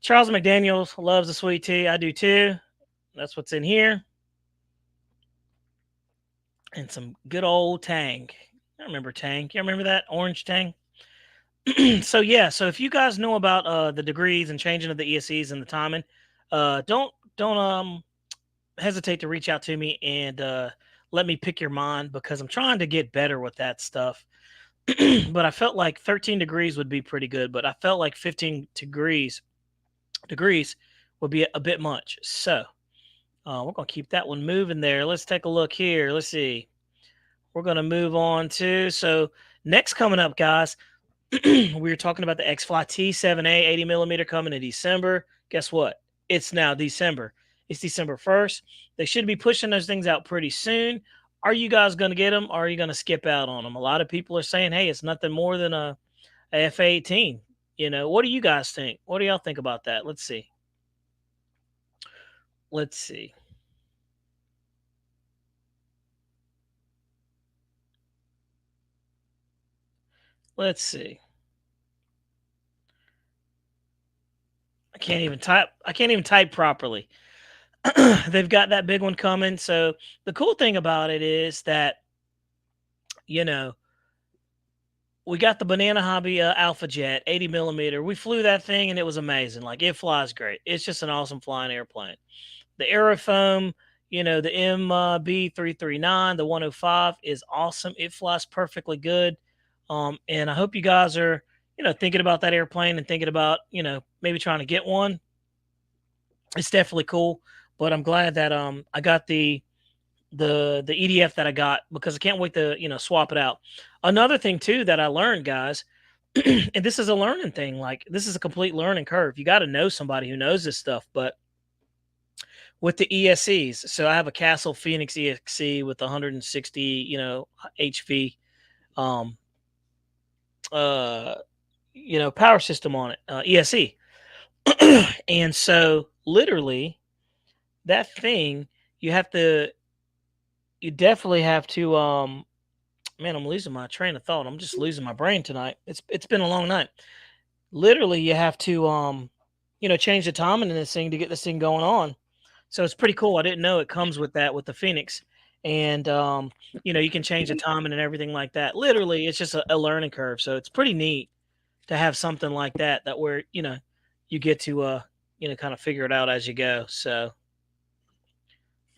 Charles McDaniels loves the sweet tea. I do too. That's what's in here. And some good old Tang. I remember Tang. You remember that orange Tang? So yeah, so if you guys know about the degrees and changing of the ESCs and the timing, don't hesitate to reach out to me and let me pick your mind because I'm trying to get better with that stuff. But I felt like 13 degrees would be pretty good, but I felt like 15 degrees would be a bit much. So we're gonna keep that one moving there. Let's take a look here. Let's see. We're gonna move on to next coming up, guys. We were talking about the X-Fly T7A 80 millimeter coming in December. Guess what? It's now December. It's December 1st. They should be pushing those things out pretty soon. Are you guys going to get them or are you going to skip out on them? A lot of people are saying, hey, it's nothing more than a F-18. You know, what do you guys think? What do y'all think about that? Let's see. Let's see. Let's see. I can't even type. I can't even type properly. They've got that big one coming. So the cool thing about it is that, you know, we got the Banana Hobby Alpha Jet 80 millimeter. We flew that thing and it was amazing. Like it flies great. It's just an awesome flying airplane. The Aerofoam, the MB339, the 105 is awesome. It flies perfectly good. And I hope you guys are, thinking about that airplane and thinking about, maybe trying to get one. It's definitely cool. But I'm glad that I got the EDF that I got because I can't wait to swap it out. Another thing too that I learned, guys, and this is a learning thing. Like this is a complete learning curve. You got to know somebody who knows this stuff. But with the ESCs, so I have a Castle Phoenix EXC with 160, HV, um, uh, power system on it, ESC, and so literally that thing you have to you definitely have to man, I'm losing my train of thought. I'm just losing my brain tonight. It's been a long night. Literally, you have to change the timing in this thing to get this thing going on. So it's pretty cool. I didn't know it comes with that with the Phoenix, and you can change the timing and everything like that. Literally, it's just a learning curve. So it's pretty neat to have something like that where you get to kind of figure it out as you go. So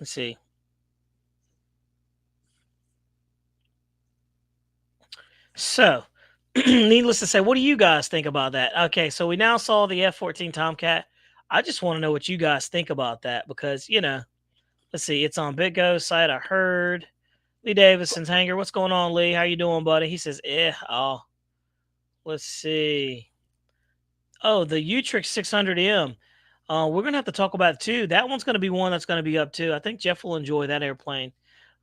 let's see. So, needless to say, what do you guys think about that? Okay, so we now saw the F-14 Tomcat. I just want to know what you guys think about that because, let's see, it's on BitGo site. I heard Lee Davison's hangar. What's going on, Lee? How you doing, buddy? He says, oh, let's see. Oh, the Utrix 600M. We're going to have to talk about it too. That one's going to be one that's going to be up too. I think Jeff will enjoy that airplane.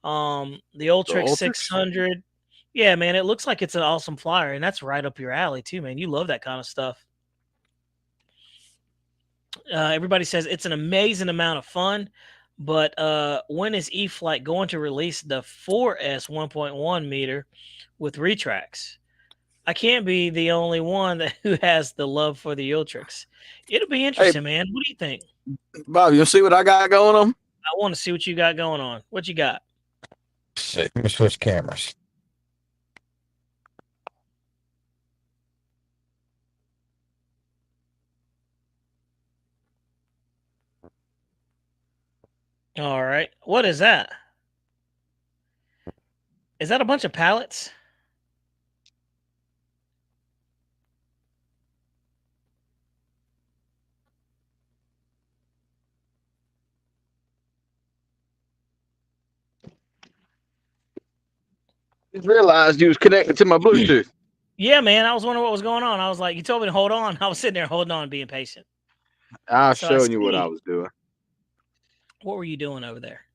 The Ultrix 600. Yeah, man, it looks like it's an awesome flyer, and that's right up your alley too, man. You love that kind of stuff. Everybody says it's an amazing amount of fun, but when is E-Flight going to release the 4S 1.1 meter with retracts? I can't be the only one who has the love for the Ultrix. It'll be interesting, man. What do you think? Bob, you see what I got going on? I want to see what you got going on. What you got? Let me switch cameras. All right. What is that? Is that a bunch of pallets? Just realized you was connected to my Bluetooth. Yeah, man. I was wondering what was going on. I was like, you told me to hold on. I was sitting there holding on, being patient. I was showing you what I was doing. What were you doing over there?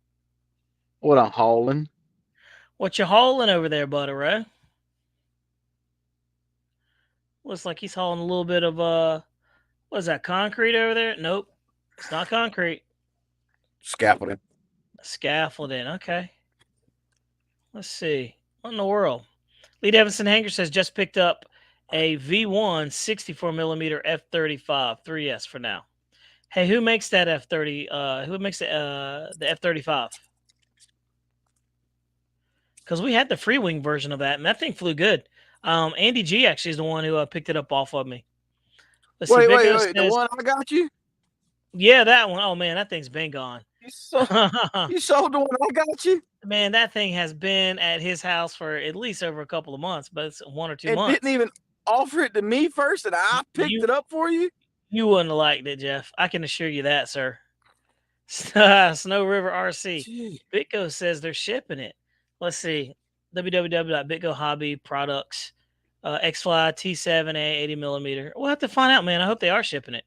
What I'm hauling. What you hauling over there, Buttero? Looks like he's hauling a little bit of what is that, concrete over there? Nope. It's not concrete. Scaffolding. Scaffolding. Okay. Let's see. What in the world? Lee Davidson Hanger says just picked up a V1 64 millimeter F-35 3S for now. Hey, who makes that F-30? Who makes the F-35? Because we had the free wing version of that, and that thing flew good. Andy G actually is the one who picked it up off of me. Let's see. Wait. Says, The one I got you? Yeah, that one. Oh man, that thing's been gone. You sold the one I got you? Man, that thing has been at his house for at least over a couple of months, but it's 1 or 2 months. Didn't even offer it to me first, and I picked it up for you? You wouldn't have liked it, Jeff. I can assure you that, sir. Snow River RC. Gee. Bitco says they're shipping it. Let's see. www.bitco hobby products. X-Fly T7A 80 millimeter. We'll have to find out, man. I hope they are shipping it.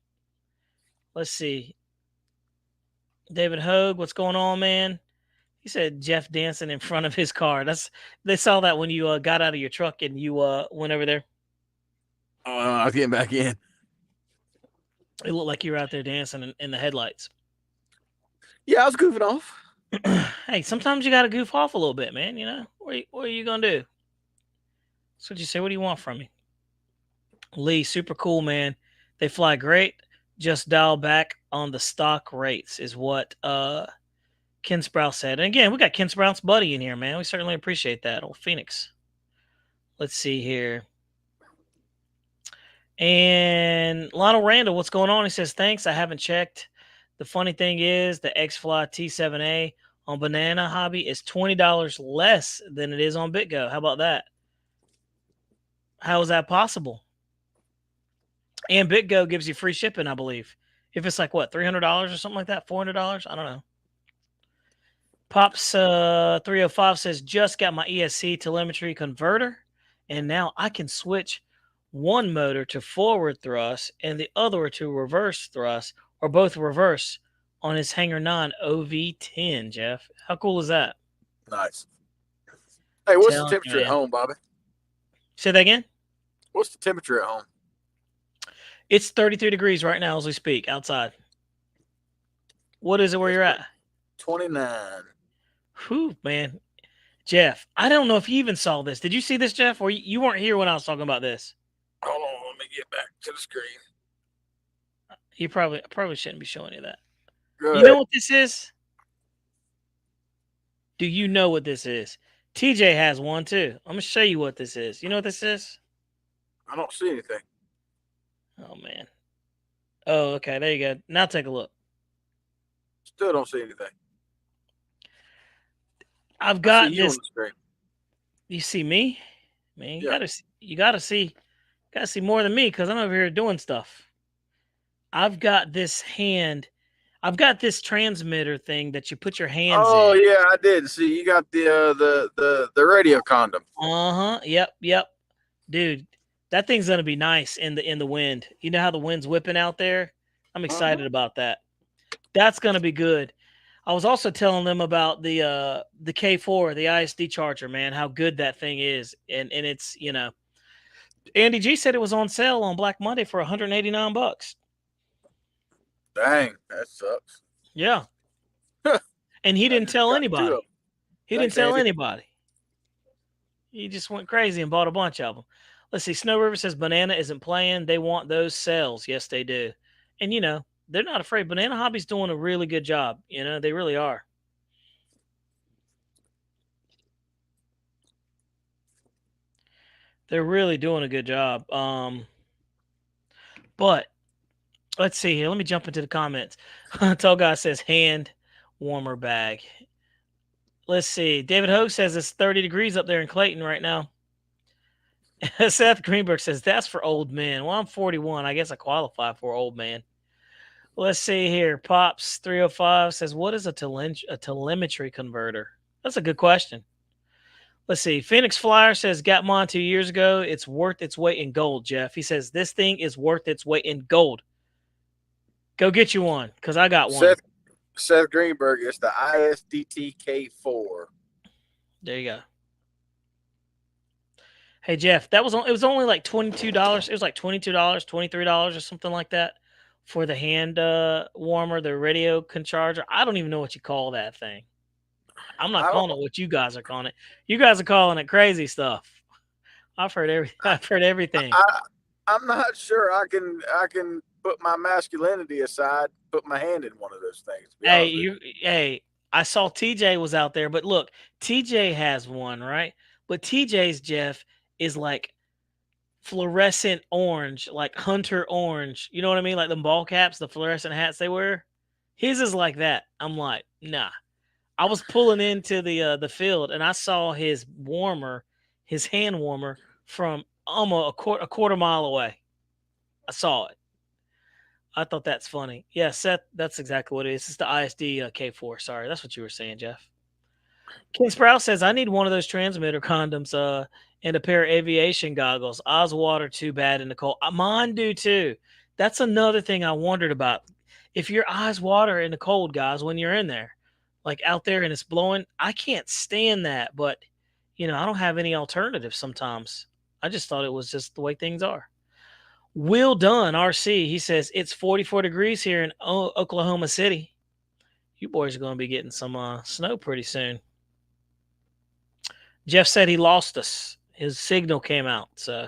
Let's see. David Hogue, what's going on, man? He said Jeff dancing in front of his car. They saw that when you got out of your truck and you went over there. Oh, I was getting back in. It looked like you were out there dancing in the headlights. Yeah, I was goofing off. Hey, sometimes you got to goof off a little bit, man. You know, what are you going to do? That's what you say. What do you want from me? Lee, super cool, man. They fly great. Just dial back on the stock rates is what Ken Sprouse said. And again, we got Ken Sprouse's buddy in here, man. We certainly appreciate that. Old Phoenix. Let's see here. And Lionel Randall, what's going on? He says, thanks. I haven't checked. The funny thing is the X-Fly T7A on Banana Hobby is $20 less than it is on BitGo. How about that? How is that possible? And BitGo gives you free shipping, I believe. If it's like, what, $300 or something like that? $400? I don't know. Pops 305 says, just got my ESC telemetry converter, and now I can switch one motor to forward thrust and the other to reverse thrust, or both reverse, on his Hanger 9 OV10, Jeff. How cool is that? Nice. Hey, what's the temperature at home, Bobby? Say that again? What's the temperature at home? It's 33 degrees right now as we speak outside. What is it where you're at? 29. Whew, man. Jeff, I don't know if you even saw this. Did you see this, Jeff? Or you weren't here when I was talking about this? Hold on, let me get back to the screen. You probably shouldn't be showing you that. Good. You know what this is? Do you know what this is? TJ has one too. I'm gonna show you what this is. You know what this is? I don't see anything. Oh man. Oh, okay. There you go. Now take a look. Still don't see anything. I've got this. You on the screen. You see me? Man, you Yeah. gotta see more than me because I'm over here doing stuff. I've got this transmitter thing that you put your hands in. Oh yeah, I did. See, you got the radio condom. Yep. Dude, that thing's gonna be nice in the wind. You know how the wind's whipping out there? I'm excited about that. That's gonna be good. I was also telling them about the K4, the ISD charger, man, how good that thing is. And it's, you know, Andy G said it was on sale on Black Monday for $189. Dang, that sucks. Yeah. And he didn't tell anybody. He didn't tell anybody. He just went crazy and bought a bunch of them. Let's see. Snow River says Banana isn't playing. They want those sales. Yes, they do. And, you know, they're not afraid. Banana Hobby's doing a really good job. You know, they really are. They're really doing a good job. But let's see here. Let me jump into the comments. Tall Guy says hand warmer bag. Let's see. David Hogue says it's 30 degrees up there in Clayton right now. Seth Greenberg says that's for old men. Well, I'm 41. I guess I qualify for old man. Let's see here. Pops 305 says, what is a telemetry converter? That's a good question. Let's see. Phoenix Flyer says, got mine 2 years ago. It's worth its weight in gold, Jeff. He says, this thing is worth its weight in gold. Go get you one, because I got one. Seth Greenberg, it's the ISDT K4. There you go. Hey, Jeff, it was only like $22. It was like $22, $23 or something like that for the hand warmer, the radio charger. I don't even know what you call that thing. I'm not calling it what you guys are calling it. You guys are calling it crazy stuff. I've heard everything. I'm not sure I can put my masculinity aside, put my hand in one of those things. To be honest with you. Hey, I saw TJ was out there, but look, TJ has one, right? But TJ's Jeff is like fluorescent orange, like hunter orange. You know what I mean? Like the ball caps, the fluorescent hats they wear. His is like that. I'm like, nah. I was pulling into the field and I saw his warmer, his hand warmer from almost a quarter mile away. I saw it. I thought that's funny. Yeah, Seth, that's exactly what it is. It's the ISD K4. Sorry, that's what you were saying, Jeff. Ken Sprouse says, I need one of those transmitter condoms and a pair of aviation goggles. Oswater too bad in the cold. Mine do too. That's another thing I wondered about. If your eyes water in the cold, guys, when you're in there, like out there and it's blowing, I can't stand that. But, I don't have any alternatives sometimes. I just thought it was just the way things are. Will Dunn, RC, he says, it's 44 degrees here in Oklahoma City. You boys are going to be getting some snow pretty soon. Jeff said he lost us. His signal came out. So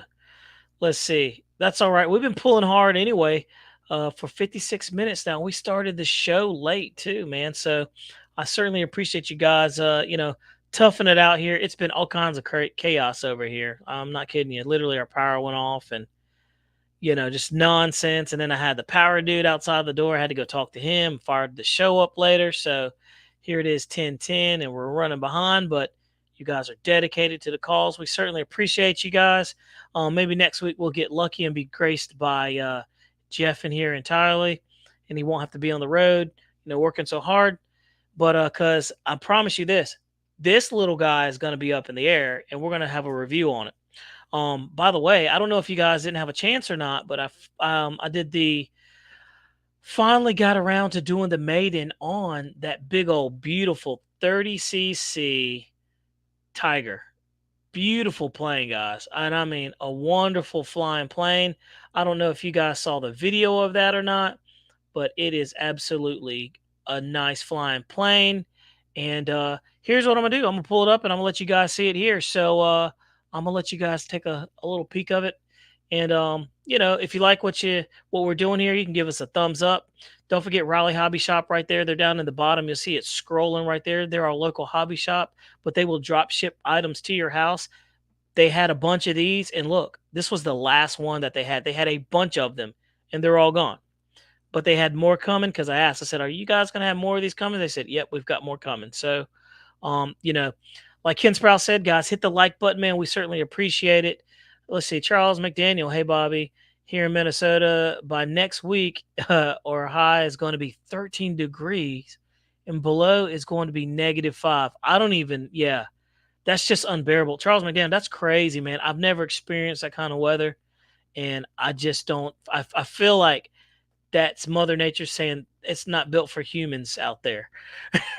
let's see. That's all right. We've been pulling hard anyway for 56 minutes now. We started the show late too, man. So I certainly appreciate you guys, toughing it out here. It's been all kinds of chaos over here. I'm not kidding you. Literally, our power went off and, just nonsense. And then I had the power dude outside the door. I had to go talk to him, fired the show up later. So here it is, 10:10, and we're running behind, but you guys are dedicated to the calls. We certainly appreciate you guys. Maybe next week we'll get lucky and be graced by Jeff in here entirely, and he won't have to be on the road, working so hard. But because I promise you this little guy is going to be up in the air, and we're going to have a review on it. By the way, I don't know if you guys didn't have a chance or not, but I did finally got around to doing the maiden on that big old beautiful 30cc Tiger. Beautiful plane, guys. And I mean, a wonderful flying plane. I don't know if you guys saw the video of that or not, but it is absolutely a nice flying plane. And here's what I'm going to do. I'm going to pull it up and I'm going to let you guys see it here. So I'm going to let you guys take a little peek of it. And, if you like what we're doing here, you can give us a thumbs up. Don't forget Raleigh Hobby Shop right there. They're down in the bottom. You'll see it scrolling right there. They're our local hobby shop, but they will drop ship items to your house. They had a bunch of these, and look, this was the last one that they had. They had a bunch of them, and they're all gone. But they had more coming because I asked. I said, are you guys going to have more of these coming? They said, yep, we've got more coming. So, like Ken Sprouse said, guys, hit the like button, man. We certainly appreciate it. Let's see. Charles McDaniel. Hey, Bobby. Here in Minnesota, by next week, our high is going to be 13 degrees, and below is going to be -5. I don't even, that's just unbearable. Charles McDaniel, that's crazy, man. I've never experienced that kind of weather, and I just don't, I feel like that's Mother Nature saying it's not built for humans out there.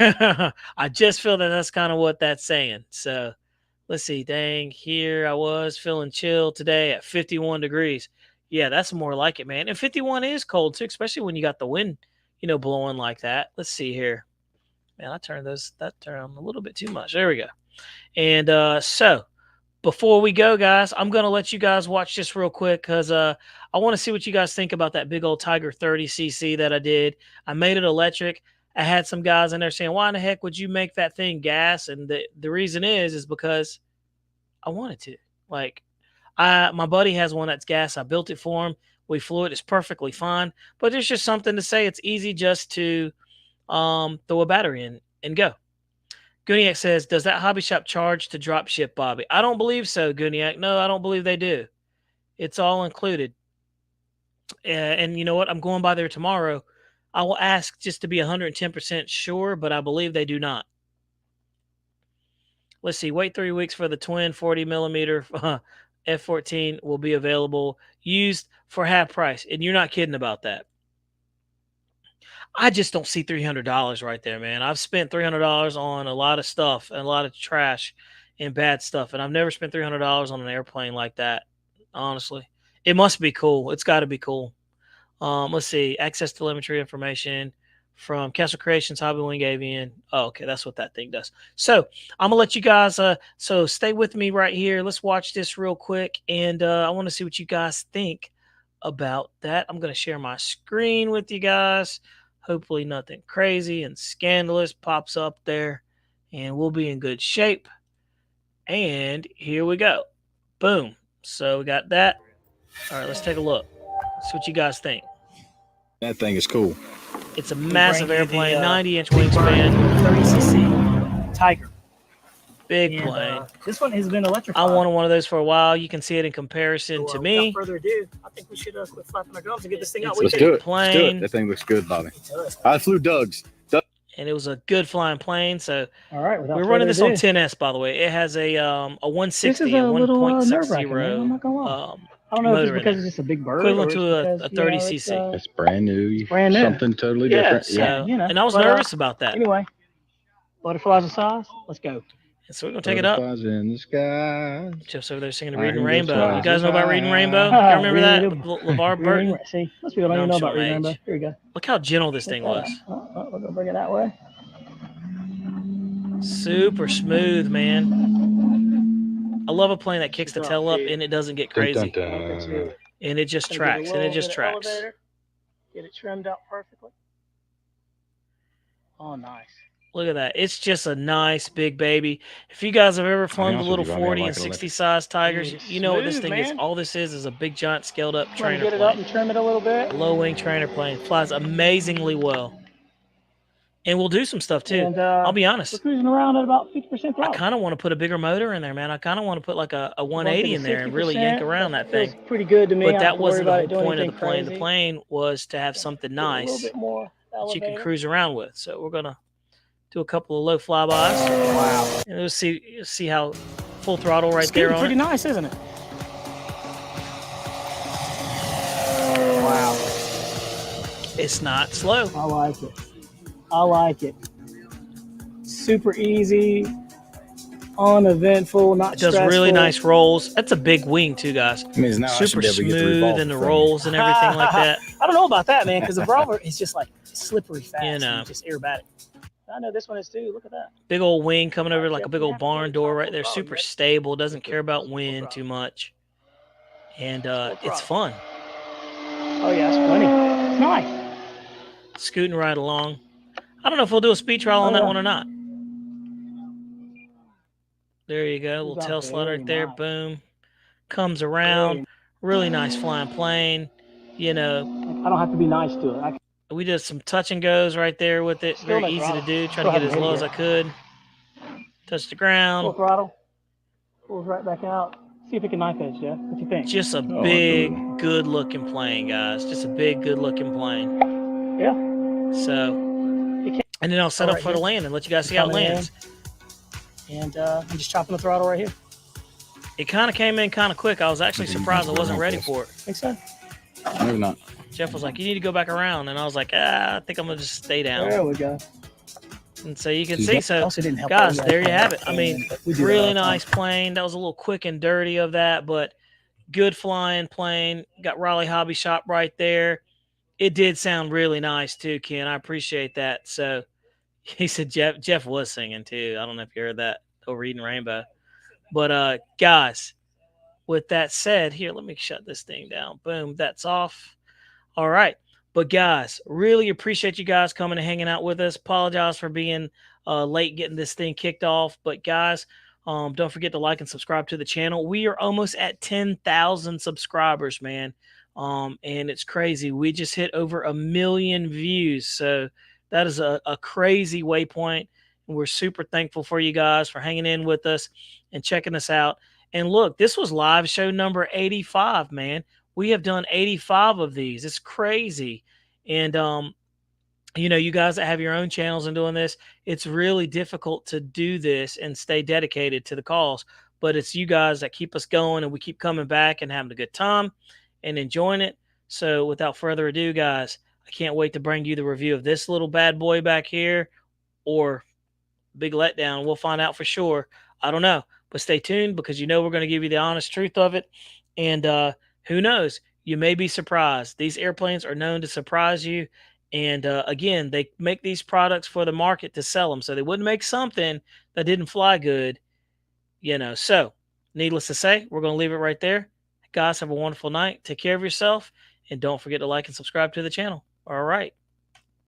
I just feel that that's kind of what that's saying. So let's see. Dang, here I was feeling chill today at 51 degrees. Yeah, that's more like it, man. And 51 is cold too, especially when you got the wind, blowing like that. Let's see here. Man, I turned that turned a little bit too much. There we go. And so before we go, guys, I'm going to let you guys watch this real quick because I want to see what you guys think about that big old Tiger 30cc that I did. I made it electric. I had some guys in there saying, why in the heck would you make that thing gas? And the reason is because I wanted to. Like, my buddy has one that's gas. I built it for him. We flew it. It's perfectly fine. But there's just something to say. It's easy just to throw a battery in and go. Guniak says, does that hobby shop charge to drop ship, Bobby? I don't believe so, Guniak. No, I don't believe they do. It's all included. And you know what? I'm going by there tomorrow. I will ask just to be 110% sure, but I believe they do not. Let's see. Wait 3 weeks for the twin 40 millimeter F-14 will be available, used for half price. And you're not kidding about that. I just don't see $300 right there, man. I've spent $300 on a lot of stuff and a lot of trash and bad stuff, and I've never spent $300 on an airplane like that, honestly. It must be cool. It's got to be cool. Let's see. Access telemetry information, from Castle Creations, Hobby Wing Avian. Oh, okay, that's what that thing does. So I'm gonna let you guys. So stay with me right here. Let's watch this real quick, and I want to see what you guys think about that. I'm gonna share my screen with you guys. Hopefully, nothing crazy and scandalous pops up there, and we'll be in good shape. And here we go. Boom. So we got that. All right, let's take a look. See what you guys think. That thing is cool. It's a massive airplane, 90-inch wingspan, 30cc Tiger. big plane. This one has been electrified. I wanted one of those for a while. You can see it in comparison to me. Without further ado, I think we should quit flapping our gums and get this thing out. Let's do it. Let's do it. That thing looks good, Bobby. I flew Doug's. And it was a good flying plane. So all right, we're running this on 10S, by the way. It has a 160, a 1.60. I don't know if it's because it's just a big bird. Equivalent to a 30cc. It's brand new. It's brand new. Something totally different. So, and I was nervous about that. Anyway, butterflies and size. Let's go. And so we're gonna take it up. In the sky. Jeff's over there singing Reading Rainbow. You guys know about Reading Rainbow? You remember that? LeVar Burton. See, most people don't even know about Reading Rainbow. Here we go. Look how gentle this thing was. We're gonna bring it that way. Super smooth, man. I love a plane that kicks the tail up and it doesn't get crazy. Dun, dun, dun. And it just tracks. And it just tracks. Get it trimmed out perfectly. Oh, nice. Look at that. It's just a nice big baby. If you guys have ever flown the little 40 and 60 size Tigers, you know what this thing is. All this is a big, giant, scaled up trainer plane. Get it up and trim it a little bit. Low wing trainer plane. Flies amazingly well. And we'll do some stuff too. And, I'll be honest. We're cruising around at about 50% throttle. I kind of want to put a bigger motor in there, man. I kind of want to put like a 180 in there and really yank around that thing. Feels pretty good to me. But that wasn't the whole point of the plane. The plane was to have something nice a little bit more that you can cruise around with. So we're gonna do a couple of low flybys. Wow. And we'll see how full throttle right there on pretty nice, isn't it? Wow. It's not slow. I like it. I like it. Super easy, uneventful, not stressful. It does really nice rolls. That's a big wing too, guys. I mean, now super smooth in the rolls and everything like that. I don't know about that, man, because the Brawler is just like slippery fast. You know. And just aerobatic. I know this one is too. Look at that. Big old wing coming over like a big old barn door right there. Super stable. Doesn't care about wind too much. And it's fun. Oh, yeah, it's funny. It's nice. Scooting right along. I don't know if we'll do a speed trial on that one or not. There you go. Little tail slide right there. Boom. Comes around. Really nice flying plane. You know. I don't have to be nice to it. We did some touch and goes right there with it. Very easy to do. Try to get as low as I could. Touch the ground. Full throttle. Pulls right back out. See if it can knife edge, Jeff. What you think? Just a big, good-looking plane, guys. Just a big, good-looking plane. Yeah. So, and then I'll set up for the land and let you guys see how it lands. And I'm just chopping the throttle right here. It kind of came in kind of quick. I was actually surprised I wasn't ready for it. Think so? Maybe not. Jeff was like, you need to go back around. And I was like, I think I'm going to just stay down. There we go. And so you can see, so guys, there you have it. I mean, really nice plane. That was a little quick and dirty of that, but good flying plane. Got Raleigh Hobby Shop right there. It did sound really nice too, Ken. I appreciate that. So he said Jeff was singing too. I don't know if you heard that over Reading Rainbow. But guys, with that said, here, let me shut this thing down. Boom, that's off. All right. But guys, really appreciate you guys coming and hanging out with us. Apologize for being late getting this thing kicked off. But guys, don't forget to like and subscribe to the channel. We are almost at 10,000 subscribers, man. And it's crazy. We just hit over 1 million views. So that is a crazy waypoint. And we're super thankful for you guys for hanging in with us and checking us out. And look, this was live show number 85, man. We have done 85 of these. It's crazy. And, you know, you guys that have your own channels and doing this, it's really difficult to do this and stay dedicated to the cause. But it's you guys that keep us going, and we keep coming back and having a good time and enjoying it. So without further ado, guys, I can't wait to bring you the review of this little bad boy back here, or big letdown. We'll find out for sure. I don't know. But stay tuned, because you know we're going to give you the honest truth of it. And who knows? You may be surprised. These airplanes are known to surprise you, And again, they make these products for the market to sell them. So they wouldn't make something that didn't fly good, you know. So needless to say, we're going to leave it right there. Guys, have a wonderful night. Take care of yourself. And don't forget to like and subscribe to the channel. All right.